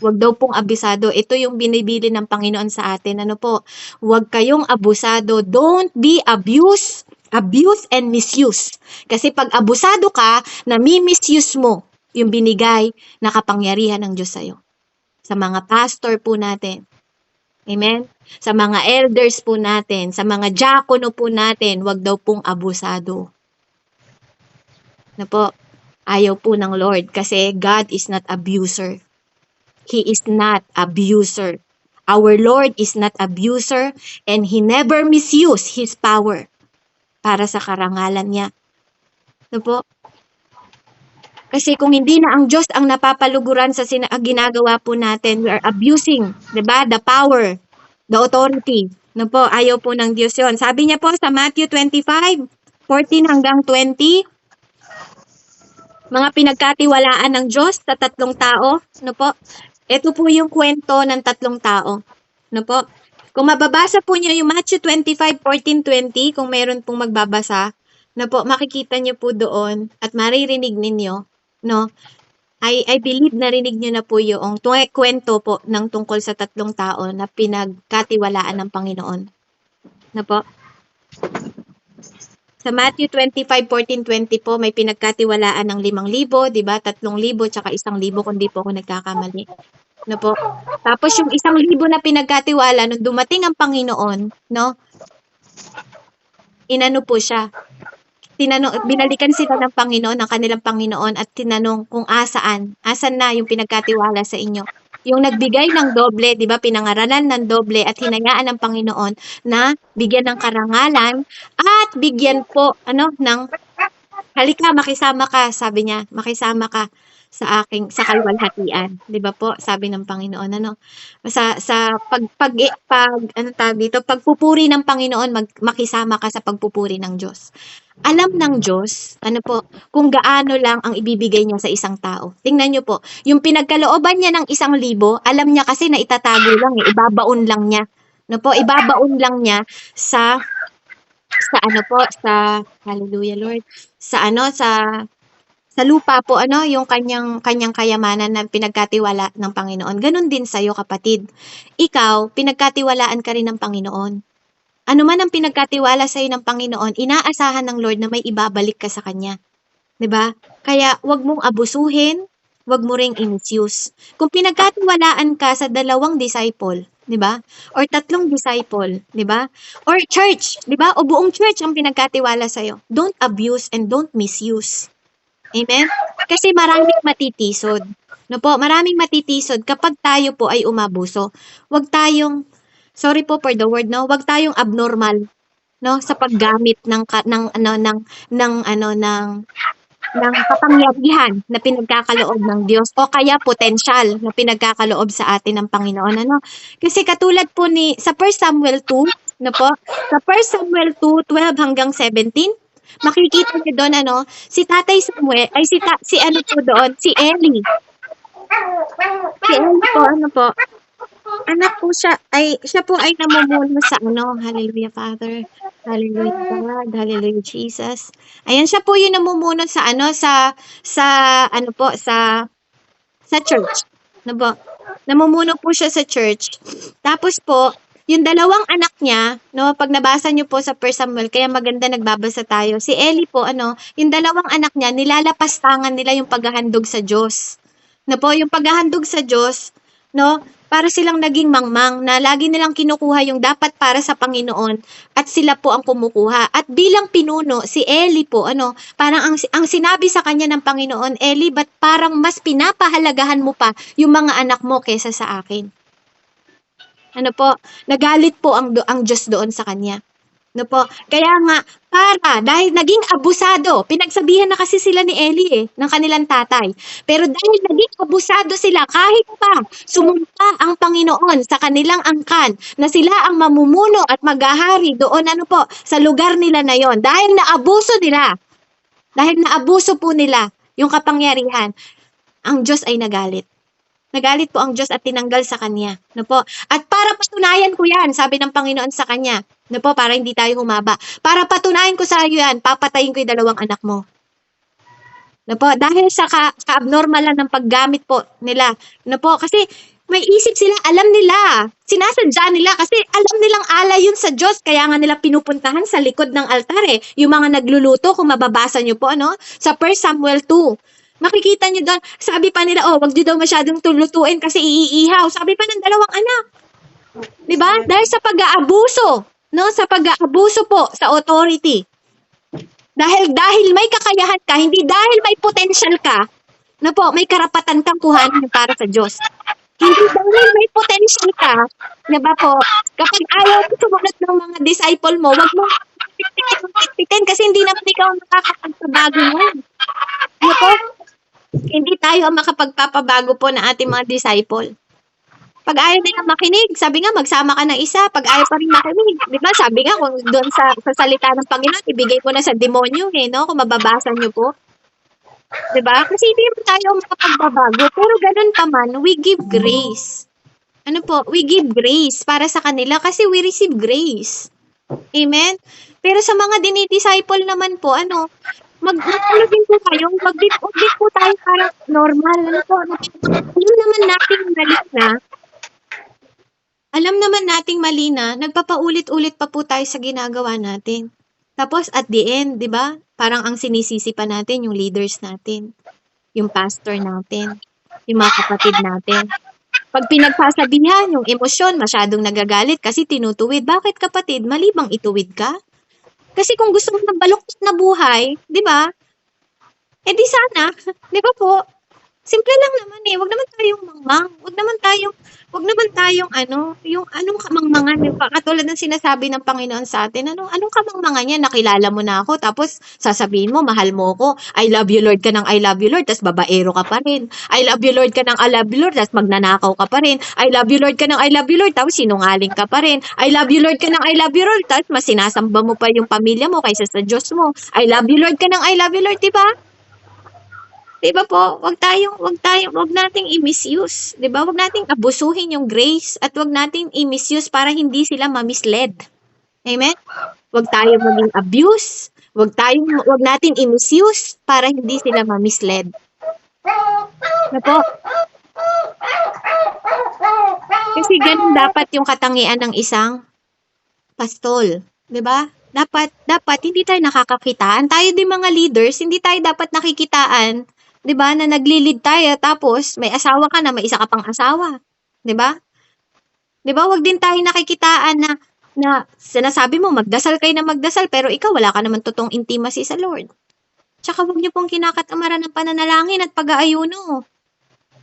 Huwag daw pong abusado. Ito yung binibili ng Panginoon sa atin. Ano po? Huwag kayong abusado. Don't be abused. Abuse and misuse. Kasi pag abusado ka, nami-misuse mo yung binigay na kapangyarihan ng Diyos sa'yo. Sa mga pastor po natin. Amen? Sa mga elders po natin, sa mga diakono po natin, wag daw pong abusado. Na po, ayaw po ng Lord kasi God is not abuser. He is not abuser. Our Lord is not abuser and He never misuse His power para sa karangalan niya. Na po? Kasi kung hindi na ang Diyos ang napapaluguran sa ginagawa po natin, we are abusing, 'di ba? The power, the authority. No po, ayaw po ng Diyos 'yon. Sabi niya po sa Matthew 25:14 hanggang 20, mga pinagkatiwalaan ng Diyos sa tatlong tao, no po? Ito po yung kwento ng tatlong tao, no po? Kung mababasa po niyo yung Matthew 25:14-20, kung meron pong magbabasa, no po, makikita niyo po doon at maririnig ninyo, no? I believe narinig niyo na po yung kwento po ng tungkol sa tatlong tao na pinagkatiwalaan ng Panginoon. No po? Sa Matthew 25:14-20 po, may pinagkatiwalaan ng 5,000, di ba? 3,000 tsaka 1,000 kung di po ako nagkakamali. No po? Tapos yung 1,000 na pinagkatiwala, nung dumating ang Panginoon, no? Inano po siya. Binalikan sila ng Panginoon, ng kanilang Panginoon, at tinanong kung asan na yung pinagkatiwala sa inyo. Yung nagbigay ng doble, di ba, pinangaralan ng doble at hinayaan ng Panginoon na bigyan ng karangalan at bigyan po, ng, halika, makisama ka, sabi niya, makisama ka sa kalwalhatian. Di ba po, sabi ng Panginoon, pagpupuri ng Panginoon, makisama ka sa pagpupuri ng Diyos. Alam ng Diyos, kung gaano lang ang ibibigay niya sa isang tao. Tingnan niyo po, yung pinagkalooban niya ng 1,000, alam niya kasi na itatago lang, ibabaon lang niya. Ibabaon lang niya sa hallelujah Lord, sa lupa po, yung kanyang kayamanan na pinagkatiwala ng Panginoon. Ganon din sa'yo, kapatid. Ikaw, pinagkatiwalaan ka rin ng Panginoon. Ano man ang pinagkatiwala sa'yo ng Panginoon, inaasahan ng Lord na may ibabalik ka sa Kanya. 'Di ba? Kaya wag mong abusuhin, wag mo ring i-misuse. Kung pinagkatiwalaan ka sa 2 disciple, 'di ba? Or 3 disciple, 'di ba? Or church, 'di ba? O buong church ang pinagkatiwala sa'yo. Don't abuse and don't misuse. Amen? Kasi maraming matitisod. No po, maraming matitisod kapag tayo po ay umabuso. Wag tayong, sorry po for the word, no, wag tayong abnormal, no, sa paggamit ng kapangyarihan na pinagkakaloob ng Diyos o kaya potensyal na pinagkakaloob sa atin ng Panginoon, Kasi katulad po sa 1 Samuel 2, no po, sa 1 Samuel 2:12 hanggang 17, makikita niyo doon, si Tatay Samuel, ay si Eli. Si Eli po, anak po siya po ay namumuno sa hallelujah Father. Hallelujah God, hallelujah Jesus. Ayan, siya po yung namumuno sa ano po, sa church. Ano po? Namumuno po siya sa church. Tapos po, yung dalawang anak niya, no, pag nabasa niyo po sa 1 Samuel, kaya maganda nagbabasa tayo. Si Eli po, yung dalawang anak niya, nilalapastangan nila yung paghahandog sa Diyos. Na po, yung paghahandog sa Diyos, no, para silang naging mangmang na lagi nilang kinukuha yung dapat para sa Panginoon at sila po ang kumukuha. At bilang pinuno, si Eli po, parang ang sinabi sa kanya ng Panginoon, Eli, ba't parang mas pinapahalagahan mo pa yung mga anak mo kaysa sa akin? Ano po, nagalit po ang Diyos doon sa kanya. No po, kaya nga, dahil naging abusado, pinagsabihan na kasi sila ni Eli ng kanilang tatay. Pero dahil naging abusado sila, kahit pa sumumpa ang Panginoon sa kanilang angkan, na sila ang mamumuno at maghahari doon, sa lugar nila na yon. Dahil naabuso po nila yung kapangyarihan, ang Diyos ay nagalit. Nagalit po ang Diyos at tinanggal sa kanya. No po? At para patunayan ko yan, sabi ng Panginoon sa kanya, no po, para hindi tayo humaba. Para patunayan ko sa iyo yan, papatayin ko yung dalawang anak mo. No po? Dahil sa ka-abnormal ng paggamit po nila. No po? Kasi may isip sila, alam nila, sinasadya nila kasi alam nilang alay yun sa Diyos, kaya nga nila pinupuntahan sa likod ng altar Yung mga nagluluto, kung mababasa nyo po, sa 1 Samuel 2. Makikita nyo doon, sabi pa nila, wag nyo daw masyadong tulutuin kasi iihaw. Sabi pa ng dalawang anak. Diba? Dahil sa pag-aabuso, sa pag-aabuso po sa authority. Dahil may kakayahan ka, hindi dahil may potential ka, may karapatan kang kuhanin para sa Diyos. Hindi dahil may potential ka, diba po, kapag ayaw mo sumunod ng mga disciple mo, wag mo pitin kasi hindi naman ikaw nakakapagpabago mo. Diba po? Hindi tayo ang makapagpapabago po ng ating mga disciple. Pag ayaw nila makinig, sabi nga, magsama ka ng isa. Pag ayaw pa rin makinig, di ba? Sabi nga, kung doon sa salita ng Panginoon, ibigay ko na sa demonyo, kung mababasa nyo po. Di ba? Kasi hindi naman tayo makapagbabago. Pero ganun pa man, we give grace. We give grace para sa kanila kasi we receive grace. Amen? Pero sa mga dinidisciple naman po, din po kayo, mag-din po tayo para normal. Alam naman nating mali na, nagpapaulit-ulit pa po tayo sa ginagawa natin. Tapos at the end, di ba? Parang ang sinisisi pa natin yung leaders natin, yung pastor natin, yung mga kapatid natin. Pag pinagsasabihan, yung emosyon, masyadong nagagalit kasi tinutuwid. Bakit kapatid? Mali bang ituwid ka? Kasi kung gusto mo ng baluktot na buhay, di ba? Di sana, di ba po? Simple lang naman wag naman tayong mangmang. Wag naman tayong yung anong kamangmangan, yung katulad ng sinasabi ng Panginoon sa atin, anong kamangmangan yan, nakilala mo na ako, tapos sasabihin mo, mahal mo ako, I love you Lord ka ng I love you Lord, tapos babaero ka pa rin. I love you Lord ka ng I love you Lord, tapos magnanakaw ka pa rin. I love you Lord ka ng I love you Lord, tapos sinungaling ka pa rin. I love you Lord ka ng I love you Lord, tapos mas sinasamba mo pa yung pamilya mo kaysa sa Diyos mo. I love you Lord ka ng I love you Lord, diba? Diba po? Wag nating i-misuse. Diba? Wag nating abusuhin yung grace at wag nating i-misuse para hindi sila ma-misled. Amen? Wag tayo maging abuse. Wag natin i-misuse para hindi sila ma-misled. Diba po? Kasi ganun dapat yung katangian ng isang pastol. Diba? Dapat hindi tayo nakakakitaan. Tayo din mga leaders, hindi tayo dapat nakikitaan. 'Di ba? Na nagli-lead tayo tapos may asawa ka na, may isa ka pang asawa. 'Di ba? 'Di ba? Wag din tayo nakikitaan na sinasabi mo magdasal kayo na magdasal pero ikaw wala ka naman totoong intimacy sa Lord. Tsaka wag niyo pong kinakatamaran ng pananalangin at pag-aayuno.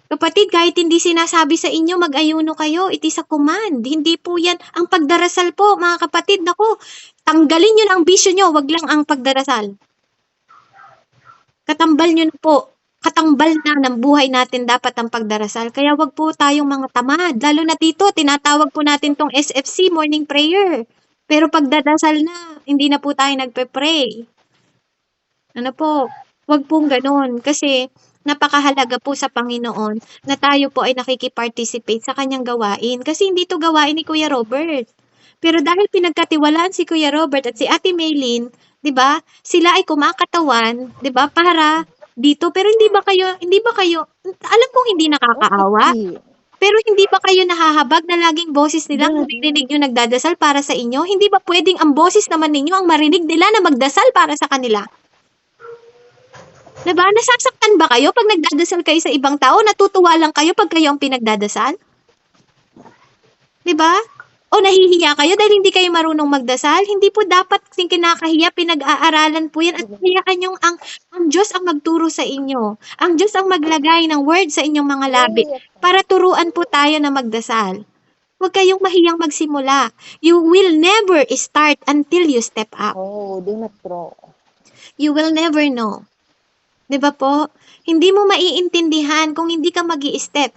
Kapatid, kahit hindi sinasabi sa inyo mag-ayuno kayo, it is a command. Hindi po yan ang pagdarasal po, mga kapatid. Naku, tanggalin niyo na ang bisyo niyo, wag lang ang pagdarasal. Katambal na ng buhay natin dapat ang pagdarasal. Kaya wag po tayong mga tamad. Lalo na dito, tinatawag po natin tong SFC, morning prayer. Pero pagdadasal na, hindi na po tayo nagpe-pray. Wag pong ganun. Kasi napakahalaga po sa Panginoon na tayo po ay nakikiparticipate sa kanyang gawain. Kasi hindi to gawain ni Kuya Robert. Pero dahil pinagkatiwalaan si Kuya Robert at si Ate Maylin, 'di ba? Sila ay kumakatawan, 'di ba? Para dito. Pero hindi ba kayo alam kong hindi nakakaawa, pero hindi ba kayo nahahabag na laging boses nila ang naririnig niyo nagdadasal para sa inyo? Hindi ba pwedeng ang boses naman ninyo ang marinig nila na magdasal para sa kanila? 'Di ba? Nasasaktan ba kayo pag nagdadasal kayo sa ibang tao? Natutuwa lang kayo pag kayo ang pinagdadasal? 'Di ba? O nahihiya kayo dahil hindi kayo marunong magdasal? Hindi po dapat kasing kinakahiya, pinag-aaralan po yan at hayaan yung ang Diyos ang magturo sa inyo. Ang Diyos ang maglagay ng word sa inyong mga labi para turuan po tayo na magdasal. Huwag kayong mahiyang magsimula. You will never start until you step up. You will never know. 'Di ba po? Hindi mo maiintindihan kung hindi ka mag-i-step.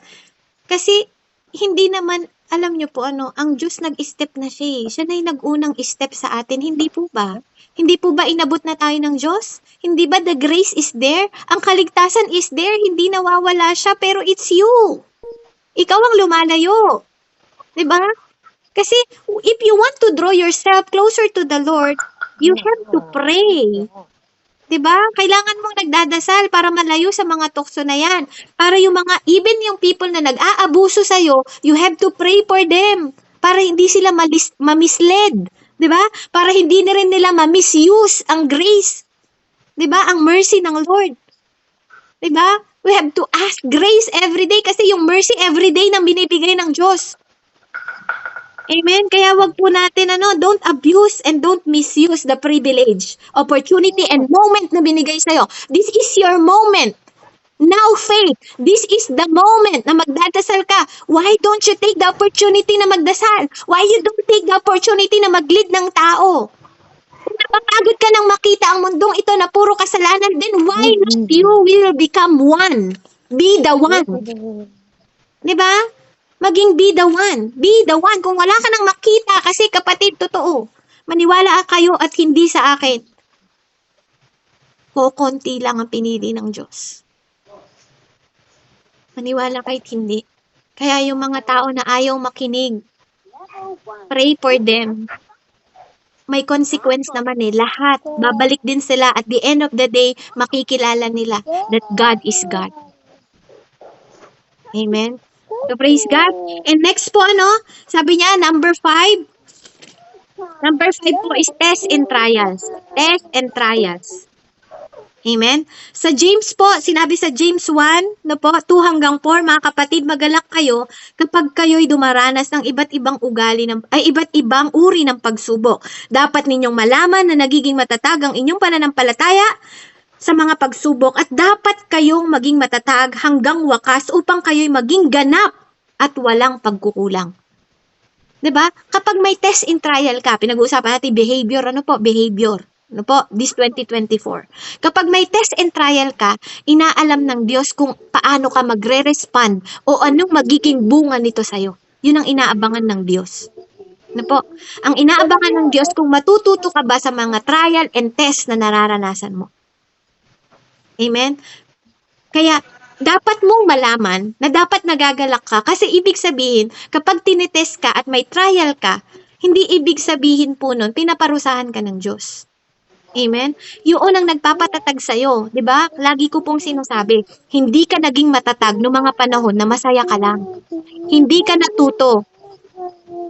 Kasi hindi naman, alam niyo po ang Diyos nag-step na siya eh. Siya na yung nag-unang step sa atin, hindi po ba? Hindi po ba inabot na tayo ng Diyos? Hindi ba the grace is there? Ang kaligtasan is there, hindi nawawala siya, pero it's you. Ikaw ang lumalayo. 'Di ba? Kasi if you want to draw yourself closer to the Lord, you have to pray. 'Di ba? Kailangan mong nagdadasal para malayo sa mga tukso na 'yan. Para yung even yung people na nag-aabuso sa you have to pray for them para hindi sila ma-misled, 'di ba? Para hindi na rin nila ma-misuse ang grace. 'Di ba? Ang mercy ng Lord. 'Di ba? We have to ask grace every day kasi yung mercy every day nang binibigay ng Diyos. Amen. Kaya wag po natin don't abuse and don't misuse the privilege, opportunity, and moment na binigay sa'yo. This is your moment. Now, faith, this is the moment na magdadasal ka. Why don't you take the opportunity na magdasal? Why you don't take the opportunity na mag-lead ng tao? Kung napapagod ka nang makita ang mundong ito na puro kasalanan, then why not you will become one? Be the one. Diba? Maging be the one. Be the one. Kung wala ka nang makita, kasi kapatid, totoo. Maniwala kayo at hindi sa akin. Konti lang ang pinili ng Diyos. Maniwala kahit hindi. Kaya yung mga tao na ayaw makinig, pray for them. May consequence naman lahat. Babalik din sila at the end of the day, makikilala nila that God is God. Amen. So praise God. And next po sabi niya number 5. Number 5 po is test and trials. Test and trials. Amen. Sa James po, sinabi sa James 1, 2 hanggang 4, mga kapatid, magalak kayo kapag kayo'y dumaranas ng iba't ibang iba't ibang uri ng pagsubok. Dapat ninyong malaman na nagiging matatag ang inyong pananampalataya sa mga pagsubok at dapat kayong maging matatag hanggang wakas upang kayo'y maging ganap at walang pagkukulang. 'Di ba? Kapag may test and trial ka, pinag-uusapan natin behavior, behavior. This 2024. Kapag may test and trial ka, inaalam ng Diyos kung paano ka magre-respond o anong magiging bunga nito sa'yo. Yun ang inaabangan ng Diyos. Ang inaabangan ng Diyos kung matututo ka ba sa mga trial and test na nararanasan mo. Amen? Kaya, dapat mong malaman na dapat nagagalak ka kasi ibig sabihin, kapag tinitest ka at may trial ka, hindi ibig sabihin po nun, pinaparusahan ka ng Diyos. Amen? Yung unang nagpapatatag sa'yo, di ba? Lagi ko pong sinasabi, hindi ka naging matatag noong mga panahon na masaya ka lang. Hindi ka natuto.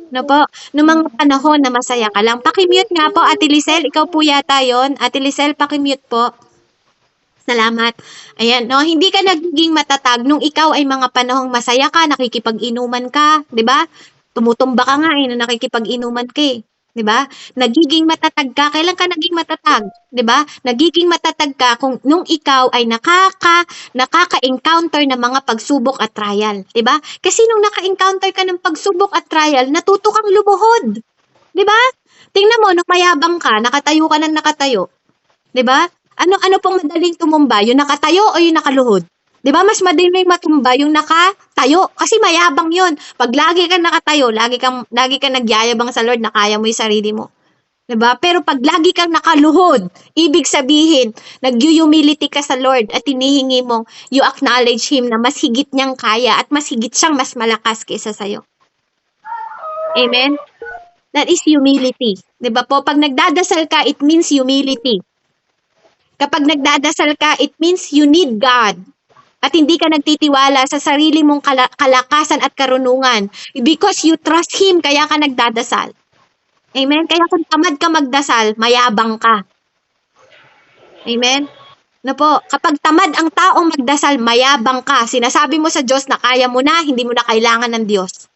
Noong mga panahon na masaya ka lang. Pakimute nga po, Ate Lisel. Ikaw po yata yon. Ate Lisel, pakimute po. Salamat. Ayan, hindi ka nagiging matatag nung ikaw ay mga panahong masaya ka, nakikipag-inuman ka, 'di ba? Tumutumba ka nga nung nakikipag-inuman ka, 'di ba? Nagiging matatag ka, kailan ka naging matatag, 'di ba? Nagiging matatag ka kung nung ikaw ay nakaka-encounter ng mga pagsubok at trial, 'di ba? Kasi nung naka-encounter ka ng pagsubok at trial, natuto kang lumuhod. 'Di ba? Tingnan mo, nung mayabang ka, nakatayo ka ng nakatayo, 'di ba? Ano pong madaling tumumba? Yung nakatayo o yung nakaluhod? 'Di ba? Mas madaling matumba yung nakatayo kasi mayabang 'yon. Pag lagi kang nakatayo, lagi kang nagyayabang sa Lord na kaya mo 'yung sarili mo. 'Di ba? Pero pag lagi kang nakaluhod, ibig sabihin, nag-humility ka sa Lord at hinihingi mong you acknowledge Him na mas higit niyang kaya at mas higit siyang mas malakas kaysa sa'yo. Amen? That is humility. 'Di ba po? Pag nagdadasal ka, it means humility. Kapag nagdadasal ka, it means you need God. At hindi ka nagtitiwala sa sarili mong kalakasan at karunungan. Because you trust Him, kaya ka nagdadasal. Amen? Kaya kung tamad ka magdasal, mayabang ka. Amen? No po, kapag tamad ang taong magdasal, mayabang ka. Sinasabi mo sa Diyos na kaya mo na, hindi mo na kailangan ng Diyos.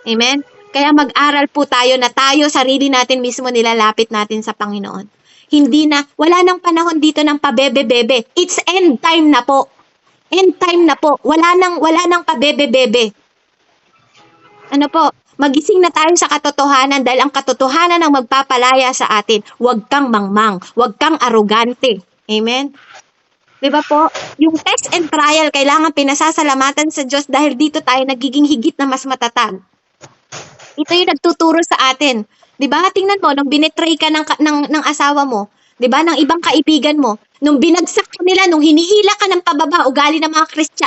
Amen? Kaya mag-aral po tayo na tayo, sarili natin mismo nilalapit natin sa Panginoon. Hindi na, wala nang panahon dito ng pabebe-bebe. It's end time na po. End time na po. Wala nang pabebe-bebe. Ano po, magising na tayo sa katotohanan dahil ang katotohanan ang magpapalaya sa atin. Huwag kang mangmang. Huwag kang arugante. Amen? Diba po? Yung test and trial, kailangan pinasasalamatan sa Diyos dahil dito tayo nagiging higit na mas matatag. Ito yung nagtuturo sa atin. 'Di ba? Tingnan mo nung binetray ka ng asawa mo, 'di ba? Ng ibang kaibigan mo, nung binagsak ka nila, nung hinihila ka ng pababa, ugali ng mga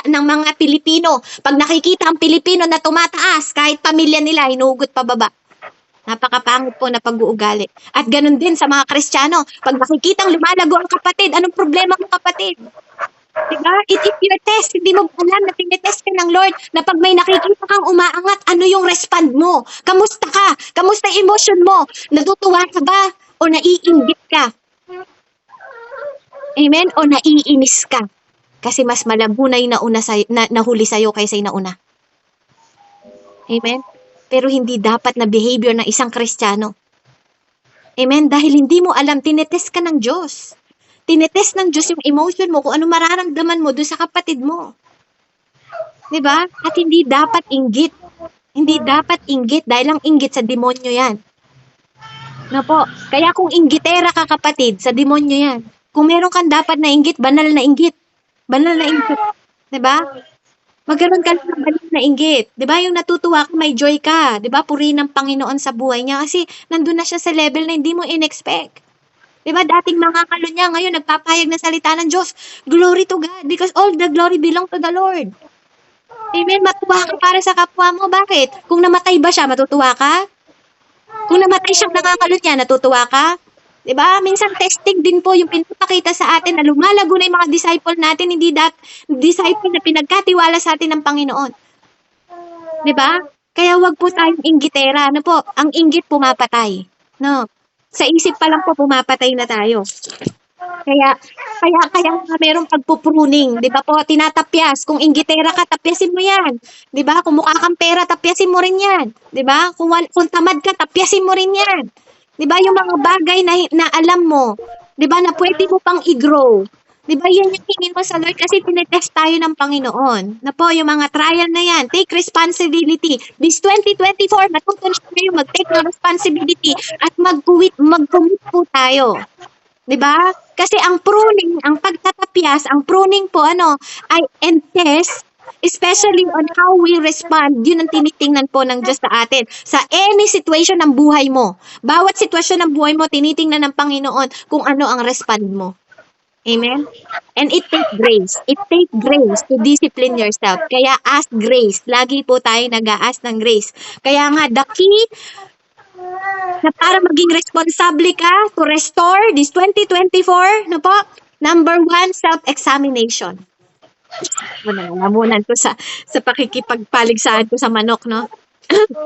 ng mga Pilipino. Pag nakikita ang Pilipino na tumataas, kahit pamilya nila hinuhugot pababa. Napakapangit po na pag-uugali. At ganun din sa mga Kristiyano, pag nakikitang lumalago ang kapatid, anong problema mo kapatid? Diba? It is your test. Hindi mo alam na tinetest ka ng Lord na pag may nakikita kang umaangat, ano yung respond mo? Kamusta ka? Kamusta yung emotion mo? Natutuwa ka ba? O naiinggit ka? Amen? O naiinis ka? Kasi mas malabo na yung nahuli sa'yo kaysa yung nauna. Amen? Pero hindi dapat na behavior ng isang Kristiyano. Amen? Dahil hindi mo alam, tinetest ka ng Diyos. Tinetest ng Diyos yung emotion mo, kung ano mararamdaman mo doon sa kapatid mo. 'Di ba? At hindi dapat inggit. Hindi dapat inggit dahil ang inggit sa demonyo 'yan. No po. Kaya kung inggitera ka kapatid, sa demonyo 'yan. Kung meron kang dapat na inggit, banal na inggit. Banal na inggit. 'Di ba? Magkaroon ka ng banal na inggit. 'Di ba? Yung natutuwa ka, may joy ka. 'Di ba? Purihin ng Panginoon sa buhay niya kasi nandun na siya sa level na hindi mo in-expect. Diba, dating mga niya, ngayon nagpapahayag na salita ng Diyos. Glory to God, because all the glory belong to the Lord. Amen, matuwa ka para sa kapwa mo. Bakit? Kung namatay ba siya, matutuwa ka? Kung namatay siyang niya, natutuwa ka? Diba, minsan testing din po yung pinapakita sa atin na lumalago na yung mga disciple natin, hindi disciple na pinagkatiwala sa atin ng Panginoon. Diba? Kaya wag po tayong inggitera. Ano po? Ang inggit pumapatay. No? Sa isip pa lang po, pumapatay na tayo. Kaya merong pagpupruning, 'di ba po? Tinatapyas. Kung inggitera ka, tapyasin mo 'yan. 'Di ba? Kung mukha kang pera, tapyasin mo rin 'yan. 'Di ba? Kung tamad ka, tapyasin mo rin 'yan. 'Di ba? Yung mga bagay na alam mo, 'di ba, na pwede mo pang i-grow. 'Di ba? Yan yung hingin mo sa Lord kasi tinetest tayo ng Panginoon. Na po, yung mga trial na yan, take responsibility. This 2024, matuto na kayo mag-take ng responsibility at mag-commit po tayo. 'Di ba? Kasi ang pruning, ang pagtatapyas, ang pruning po ay and test, especially on how we respond. Yun ang tinitingnan po ng Diyos sa atin. Sa any situation ng buhay mo. Bawat sitwasyon ng buhay mo, tinitingnan ng Panginoon kung ano ang respond mo. Amen? And it takes grace. It takes grace to discipline yourself. Kaya ask grace. Lagi po tayo nag-a-ask ng grace. Kaya nga, the key na para maging responsable ka to restore this 2024, no po? Number 1, self-examination. Namunan ko sa pakikipagpaligsahan ko sa manok, no?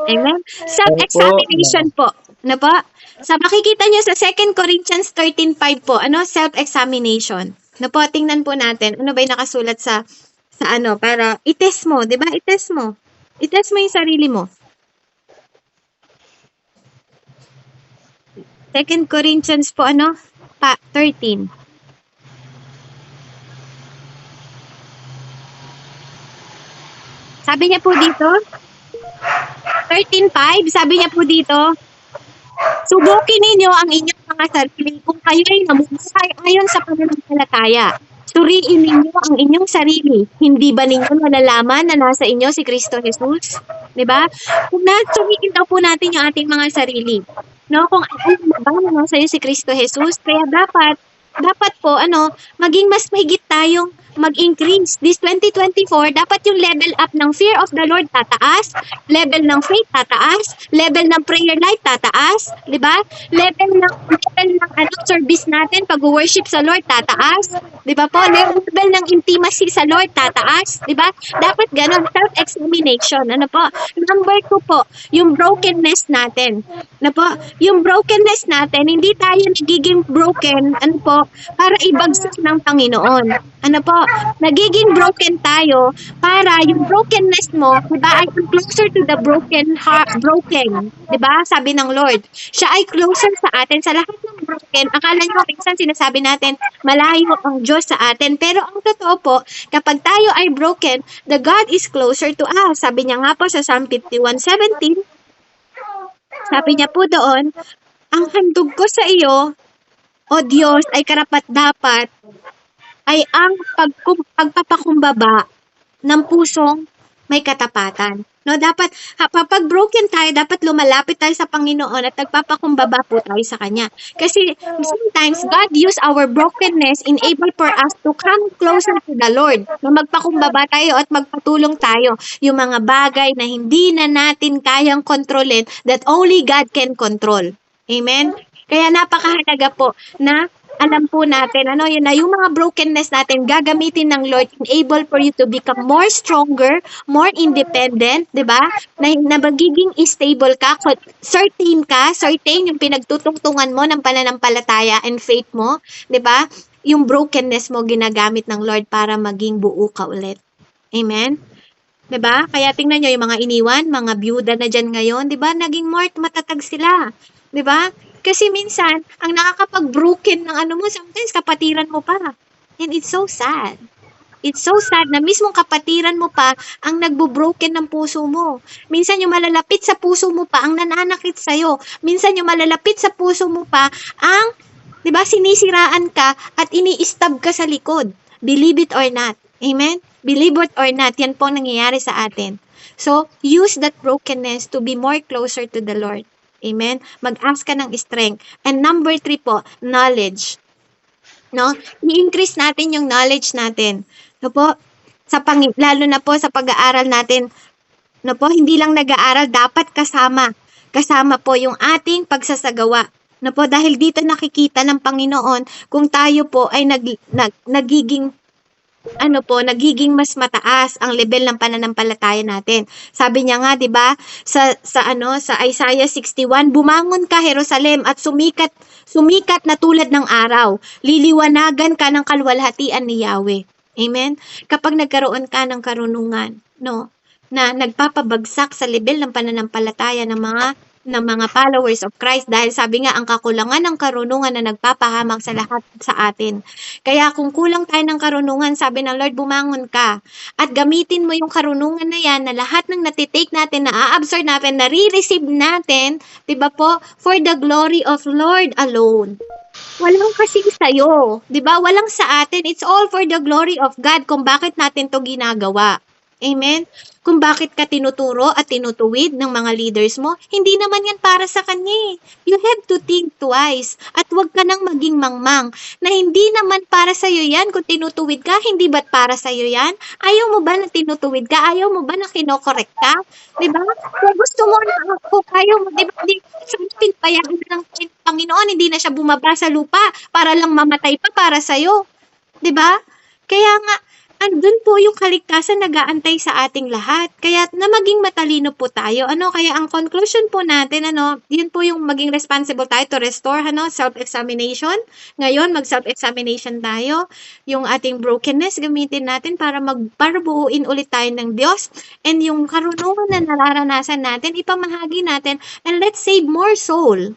Amen? Self-examination po. Ano po? Sa makikita niyo sa 2 Corinthians 13:5 po, self-examination. No po, tingnan po natin. Ano ba 'yung nakasulat sa para i-test mo, 'di ba? I-test mo. I-test mo 'yung sarili mo. 2 Corinthians po 13. Sabi niya po dito, 13:5, sabi niya po dito, subukin ninyo ang inyong mga sarili kung kayo'y namubuhay ayon sa pananampalataya. Suriin ninyo ang inyong sarili. Hindi ba ninyo nalalaman na nasa inyo si Kristo Jesus? 'Di ba? Kung suriin daw po natin yung ating mga sarili. No, kung alam mo ba na nasa iyo si Kristo Jesus, kaya dapat po maging mas mahigit tayong mag-increase. This 2024, dapat yung level up ng fear of the Lord tataas, level ng faith tataas, level ng prayer life tataas, di ba? Level ng service natin, pag-worship sa Lord tataas, di ba po? Level ng intimacy sa Lord tataas, di ba? Dapat ganun, self-examination. Ano po? Number 2 po, yung brokenness natin. Ano po? Yung brokenness natin, hindi tayo nagiging broken, ano po, para ibagsak ng Panginoon. Ano po? Nagiging broken tayo para yung brokenness mo, di ba, ay closer to the broken heart, broken. Di ba? Sabi ng Lord. Siya ay closer sa atin. Sa lahat ng broken, akala nyo, minsan sinasabi natin, malayo ang Diyos sa atin. Pero ang totoo po, kapag tayo ay broken, the God is closer to us. Sabi niya nga po sa Psalm 51:17, sabi niya po doon, ang handog ko sa iyo, o Diyos, ay karapat-dapat ay ang pagpapakumbaba ng pusong may katapatan. No, dapat kapag broken tayo, dapat lumalapit tayo sa Panginoon at nagpapakumbaba po tayo sa Kanya. Kasi sometimes God use our brokenness enable for us to come closer to the Lord. No, magpakumbaba tayo at magpatulong tayo yung mga bagay na hindi na natin kayang kontrolin that only God can control. Amen? Kaya napakahalaga po na alam po natin, ano, yun na yung mga brokenness natin, gagamitin ng Lord, enable for you to become more stronger, more independent, di ba? Na magiging stable ka, certain yung pinagtutungtungan mo ng pananampalataya and faith mo, di ba? Yung brokenness mo ginagamit ng Lord para maging buo ka ulit. Amen? Diba? Kaya tingnan nyo yung mga iniwan, mga byuda na dyan ngayon, diba? Naging more matatag sila. Diba? Kasi minsan, ang nakakapag-broken ng ano mo, sometimes kapatiran mo pa. And it's so sad. It's so sad na mismong kapatiran mo pa ang nagbo-broken ng puso mo. Minsan yung malalapit sa puso mo pa ang nananakit sa'yo. Minsan yung malalapit sa puso mo pa ang, diba, sinisiraan ka at ini-stab ka sa likod. Believe it or not. Amen? Believe it or not, yan po nangyayari sa atin. So, use that brokenness to be more closer to the Lord. Amen? Mag-ask ka ng strength. And number 3 po, knowledge. No? I-increase natin yung knowledge natin. No po? Lalo na po sa pag-aaral natin. No po? Hindi lang nag-aaral, dapat kasama. Kasama po yung ating pagsasagawa. No po? Dahil dito nakikita ng Panginoon kung tayo po ay nagiging mas mataas ang level ng pananampalataya natin. Sabi niya nga, 'di ba, sa Isaiah 61, bumangon ka Jerusalem at sumikat na tulad ng araw. Liliwanagan ka ng kaluwalhatian ni Yahweh. Amen. Kapag nagkaroon ka ng karunungan, no, na nagpapabagsak sa level ng pananampalataya ng mga followers of Christ, dahil sabi nga ang kakulangan ng karunungan na nagpapahamak sa lahat sa atin. Kaya kung kulang tayo ng karunungan, sabi ng Lord, bumangon ka at gamitin mo yung karunungan na yan na lahat ng natitake natin, na-absorb natin, na-receive natin, diba po, for the glory of Lord alone. Walang kasing sa'yo, diba? Walang sa atin. It's all for the glory of God kung bakit natin to ginagawa. Amen? Kung bakit ka tinuturo at tinutuwid ng mga leaders mo, hindi naman yan para sa kanya. You have to think twice. At huwag ka nang maging mangmang na hindi naman para sa'yo yan. Kung tinutuwid ka, hindi ba't para sa'yo yan? Ayaw mo ba na tinutuwid ka? Ayaw mo ba na kinokorek ka? Diba? Kung gusto mo na ako, ayaw mo, diba? Pinpayagan ng Panginoon, hindi na siya bumaba sa lupa para lang mamatay pa para sa'yo. Diba? Kaya nga, andun po yung kaligtasan nag-aantay sa ating lahat. Kaya na maging matalino po tayo. Kaya ang conclusion po natin, yun po yung maging responsible tayo to restore, self-examination. Ngayon, mag-self-examination tayo. Yung ating brokenness, gamitin natin para buuin ulit tayo ng Diyos. And yung karunungan na nararanasan natin, ipamahagi natin, and let's save more soul.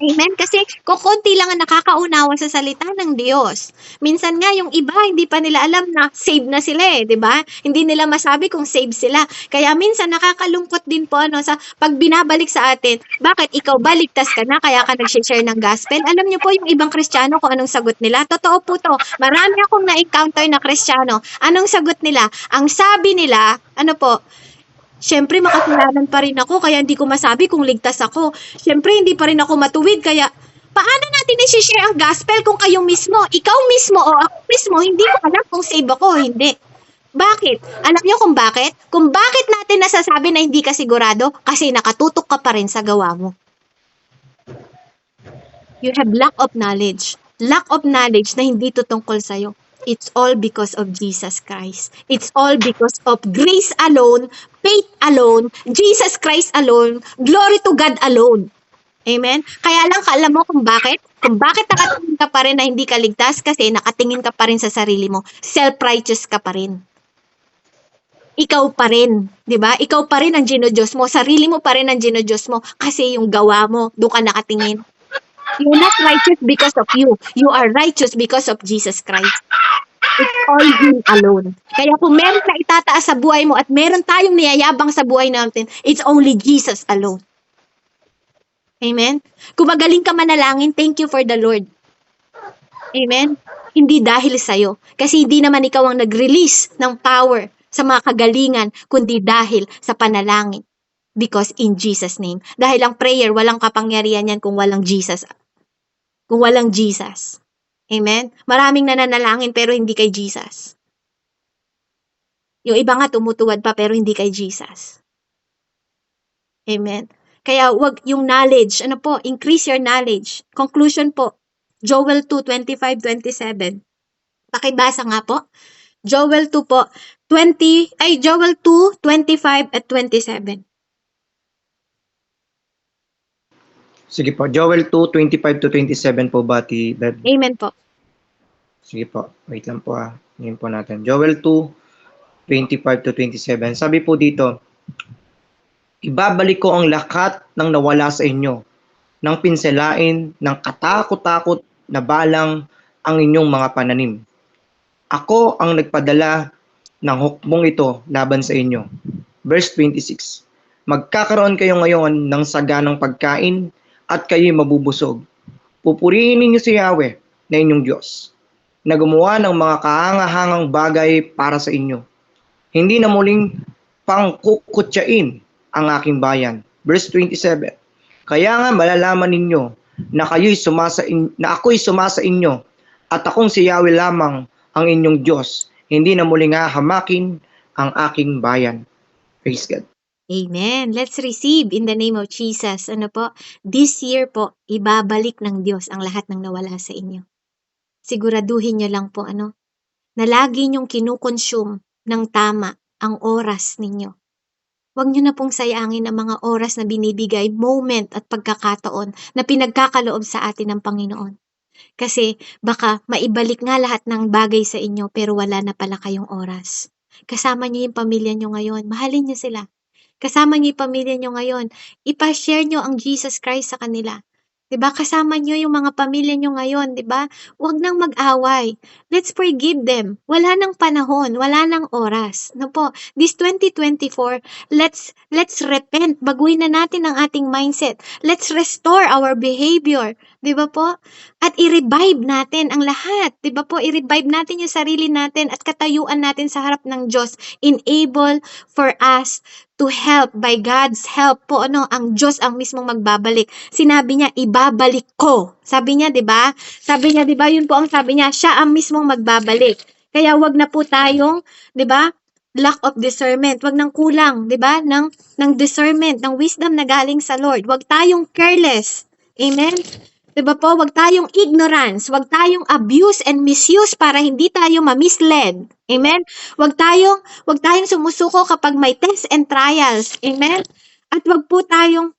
Amen? Kasi kukunti lang ang nakakaunawa sa salita ng Diyos. Minsan nga yung iba, hindi pa nila alam na save na sila di ba? Hindi nila masabi kung save sila. Kaya minsan nakakalungkot din po sa pag binabalik sa atin, bakit ikaw ba ligtas ka na kaya ka nag-share ng gospel? Alam niyo po yung ibang Kristiyano kung anong sagot nila? Totoo po to. Marami akong na-encounter na Kristiyano. Anong sagot nila? Ang sabi nila, Siyempre, makasalanan pa rin ako, kaya hindi ko masabi kung ligtas ako. Siyempre, hindi pa rin ako matuwid, kaya Paano natin i-share ang gospel kung kayo mismo, ikaw mismo o ako mismo, hindi mo alam kung save ako o hindi? Bakit? Alam niyo kung bakit? Kung bakit natin nasasabi na hindi ka sigurado? Kasi nakatutok ka pa rin sa gawa mo. You have lack of knowledge. Lack of knowledge na hindi tutungkol sa'yo. It's all because of Jesus Christ. It's all because of grace alone, faith alone, Jesus Christ alone, glory to God alone. Amen? Kaya lang, alam mo kung bakit? Kung bakit nakatingin ka pa rin na hindi ka ligtas? Kasi nakatingin ka pa rin sa sarili mo. Self-righteous ka pa rin. Ikaw pa rin, 'di ba? Ikaw pa rin ang ginodiyos mo, sarili mo pa rin ang ginodiyos mo kasi yung gawa mo, doon ka nakatingin. You're not righteous because of you. You are righteous because of Jesus Christ. It's all Him alone. Kaya kung meron na itataas sa buhay mo at meron tayong niyayabang sa buhay natin, it's only Jesus alone. Amen? Kung magaling ka manalangin, thank you for the Lord. Amen? Hindi dahil sa'yo. Kasi hindi naman ikaw ang nag-release ng power sa mga kagalingan, kundi dahil sa panalangin. Because in Jesus' name. Dahil ang prayer, walang kapangyarihan yan kung walang Jesus. Kung walang Jesus. Amen? Maraming nananalangin pero hindi kay Jesus. Yung iba nga tumutuwad pa pero hindi kay Jesus. Amen? Kaya wag yung knowledge, increase your knowledge. Conclusion po, Joel 2:25-27. Pakibasa nga po. Joel 2 po, Joel 2:25 at 27. Sige po, Joel 2:25-27 po ba, Ate Beb? Amen po. Sige po, wait lang po Ngayon po natin. Joel 2:25-27. Sabi po dito, ibabalik ko ang lahat ng nawala sa inyo, ng pinselain, ng katakot-takot na balang ang inyong mga pananim. Ako ang nagpadala ng hukbong ito laban sa inyo. Verse 26. Magkakaroon kayo ngayon ng saganang pagkain at kayo'y mabubusog. Pupurihin ninyo si Yahweh na inyong Diyos, na gumawa ng mga kahangahangang bagay para sa inyo. Hindi na muling pangkukutyain ang aking bayan. Verse 27. Kaya nga malalaman ninyo na ako'y sumasa inyo at akong si Yahweh lamang ang inyong Diyos. Hindi na muling hahamakin ang aking bayan. Praise God. Amen. Let's receive in the name of Jesus. This year po, ibabalik ng Diyos ang lahat ng nawala sa inyo. Siguraduhin nyo lang po, na lagi nyong kinukonsume ng tama ang oras ninyo. Huwag nyo na pong sayangin ang mga oras na binibigay, moment at pagkakataon na pinagkakaloob sa atin ng Panginoon. Kasi baka maibalik nga lahat ng bagay sa inyo pero wala na pala kayong oras. Kasama nyo yung pamilya nyo ngayon. Mahalin nyo sila. Kasama nyo yung pamilya nyo ngayon. Ipa-share nyo ang Jesus Christ sa kanila. 'Di ba? Kasama nyo yung mga pamilya nyo ngayon, 'di ba? Huwag nang mag-away. Let's forgive them. Wala nang panahon, wala nang oras. This 2024, let's repent. Baguhin na natin ang ating mindset. Let's restore our behavior. 'Di ba po? At i-revive natin ang lahat. 'Di ba po? I-revive natin yung sarili natin at katayuan natin sa harap ng Diyos. Enable for us to help by God's help po ang Diyos ang mismong magbabalik. Sinabi niya ibabalik ko. Sabi niya 'di ba? Yun po ang sabi niya, siya ang mismong magbabalik. Kaya wag na po tayong 'di ba? Lack of discernment. Wag nang kulang, 'di ba? ng discernment, ng wisdom na galing sa Lord. Wag tayong careless. Amen. 'Di ba po? Wag tayong ignorance, wag tayong abuse and misuse para hindi tayo ma-misled. Amen? Wag tayong sumusuko kapag may tests and trials. Amen? At wag tayong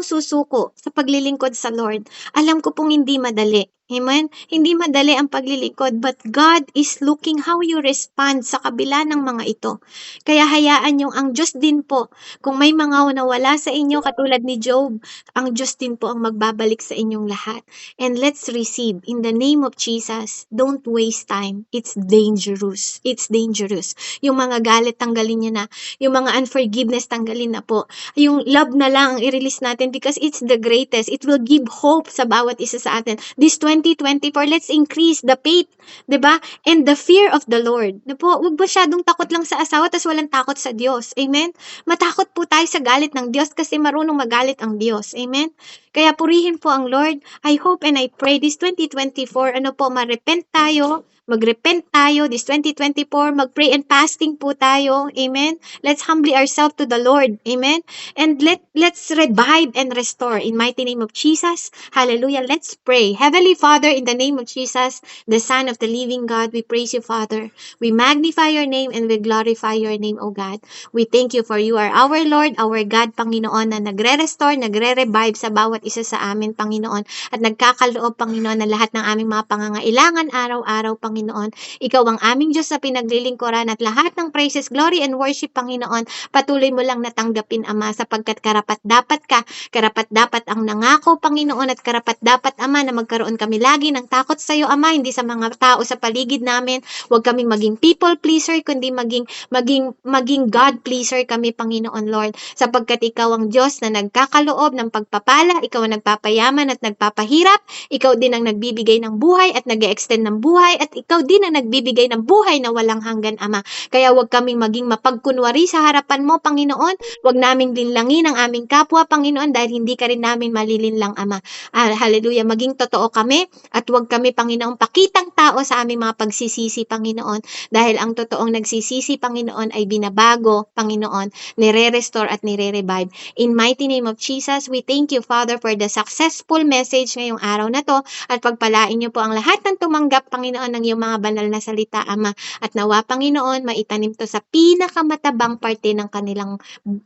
susuko sa paglilingkod sa Lord. Alam ko pong hindi madali. Amen? Hindi madali ang paglilingkod, but God is looking how you respond sa kabila ng mga ito. Kaya hayaan yung ang Diyos din po, kung may mga nawala sa inyo katulad ni Job, ang Diyos din po ang magbabalik sa inyong lahat. And let's receive in the name of Jesus. Don't waste time. It's dangerous. It's dangerous. Yung mga galit, tanggalin niya na. Yung mga unforgiveness, tanggalin na po. Yung love na lang ang i-release natin because it's the greatest. It will give hope sa bawat isa sa atin. This 2024, let's increase the faith, 'di ba? And the fear of the Lord. Na po, huwag masyadong takot lang sa asawa tas walang takot sa Diyos. Amen? Matakot po tayo sa galit ng Diyos kasi marunong magalit ang Diyos. Amen? Kaya purihin po ang Lord. I hope and I pray this 2024, ma-repent tayo, mag-repent tayo this 2024, mag-pray and fasting po tayo. Amen? Let's humbly ourselves to the Lord. Amen? And let's revive and restore in mighty name of Jesus. Hallelujah. Let's pray. Heavenly Father, in the name of Jesus, the Son of the living God, we praise you, Father. We magnify your name and we glorify your name, O God. We thank you for you are our Lord, our God, Panginoon, na nagre-restore, nagre-revive sa bawat isa sa amin, Panginoon, at nagkakaloob, Panginoon, na lahat ng aming mga pangangailangan araw-araw, Panginoon. Ikaw ang aming Diyos na pinaglilingkuran at lahat ng praises, glory, and worship, Panginoon, patuloy mo lang natanggapin, Ama, sapagkat karapat-dapat ka, karapat-dapat ang nangako, Panginoon, at karapat-dapat, Ama, na magkaroon kami lagi ng takot sa iyo, Ama, hindi sa mga tao sa paligid namin. Huwag kaming maging people pleaser, kundi maging God pleaser kami, Panginoon Lord, sapagkat ikaw ang Diyos na nagkakaloob ng pagpapala, ikaw ang nagpapayaman at nagpapahirap, ikaw din ang nagbibigay ng buhay at nag-extend ng buhay, at ikaw din ang nagbibigay ng buhay na walang hanggan, Ama. Kaya huwag kaming maging mapagkunwari sa harapan mo, Panginoon. Huwag naming linlangin ang aming kapwa, Panginoon, dahil hindi ka rin namin malilinlang, Ama. Hallelujah. Maging totoo kami at huwag kami, Panginoon, pakitang tao sa aming mga pagsisisi, Panginoon, dahil ang totoong nagsisisi, Panginoon, ay binabago, Panginoon, nire-restore at nire-revive. In mighty name of Jesus, we thank you, Father, for the successful message ngayong araw na to, at pagpalain niyo po ang lahat ng tumanggap, Panginoon, ng iyong mga banal na salita, Ama, at nawa, Panginoon, maitanim to sa pinakamatabang parte ng kanilang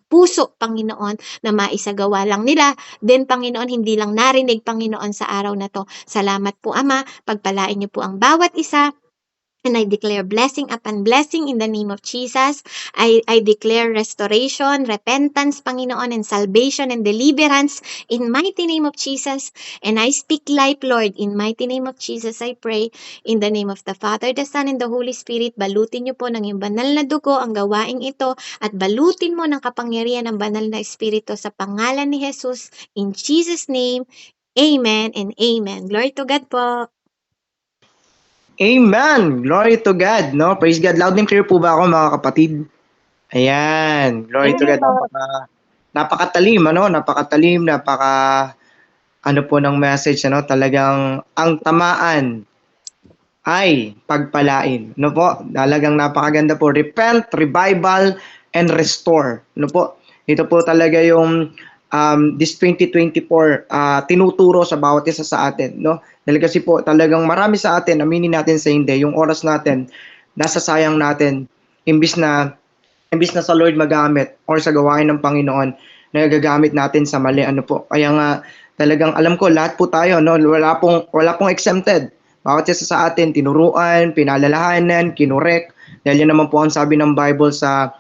puso, Panginoon, na maisagawa lang nila. Then, Panginoon, hindi lang narinig, Panginoon, sa araw na to. Salamat po, Ama. Pagpalain niyo po ang bawat isa. And I declare blessing upon blessing in the name of Jesus. I declare restoration, repentance, Panginoon, and salvation and deliverance in mighty name of Jesus. And I speak life, Lord, in mighty name of Jesus. I pray in the name of the Father, the Son, and the Holy Spirit. Balutin niyo po ng iyong banal na dugo ang gawaing ito, at balutin mo ng kapangyarihan ng banal na Espiritu sa pangalan ni Jesus. In Jesus' name, amen and amen. Glory to God po. Amen! Glory to God, no? Praise God. Loud and clear po ba ako, mga kapatid? Ayan. Glory to God. Napakatalim, ano? Napakatalim, ano po ng message, ano? Talagang ang tamaan ay pagpalain. No po? Talagang napakaganda po. Repent, revival, and restore. No po? Ito po talaga yung this 2024 tinuturo sa bawat isa sa atin, no? Dahil kasi po talagang marami sa atin, aminin natin sa hindi, yung oras natin nasasayang natin imbis na sa Lord magamit or sa gawain ng Panginoon, nagagamit natin sa mali, ano po. Kaya nga talagang alam ko lahat po tayo, no, wala pong exempted. Bawat isa sa atin tinuruan, pinalalahanan, kinurek, dahil yan naman po ang sabi ng Bible sa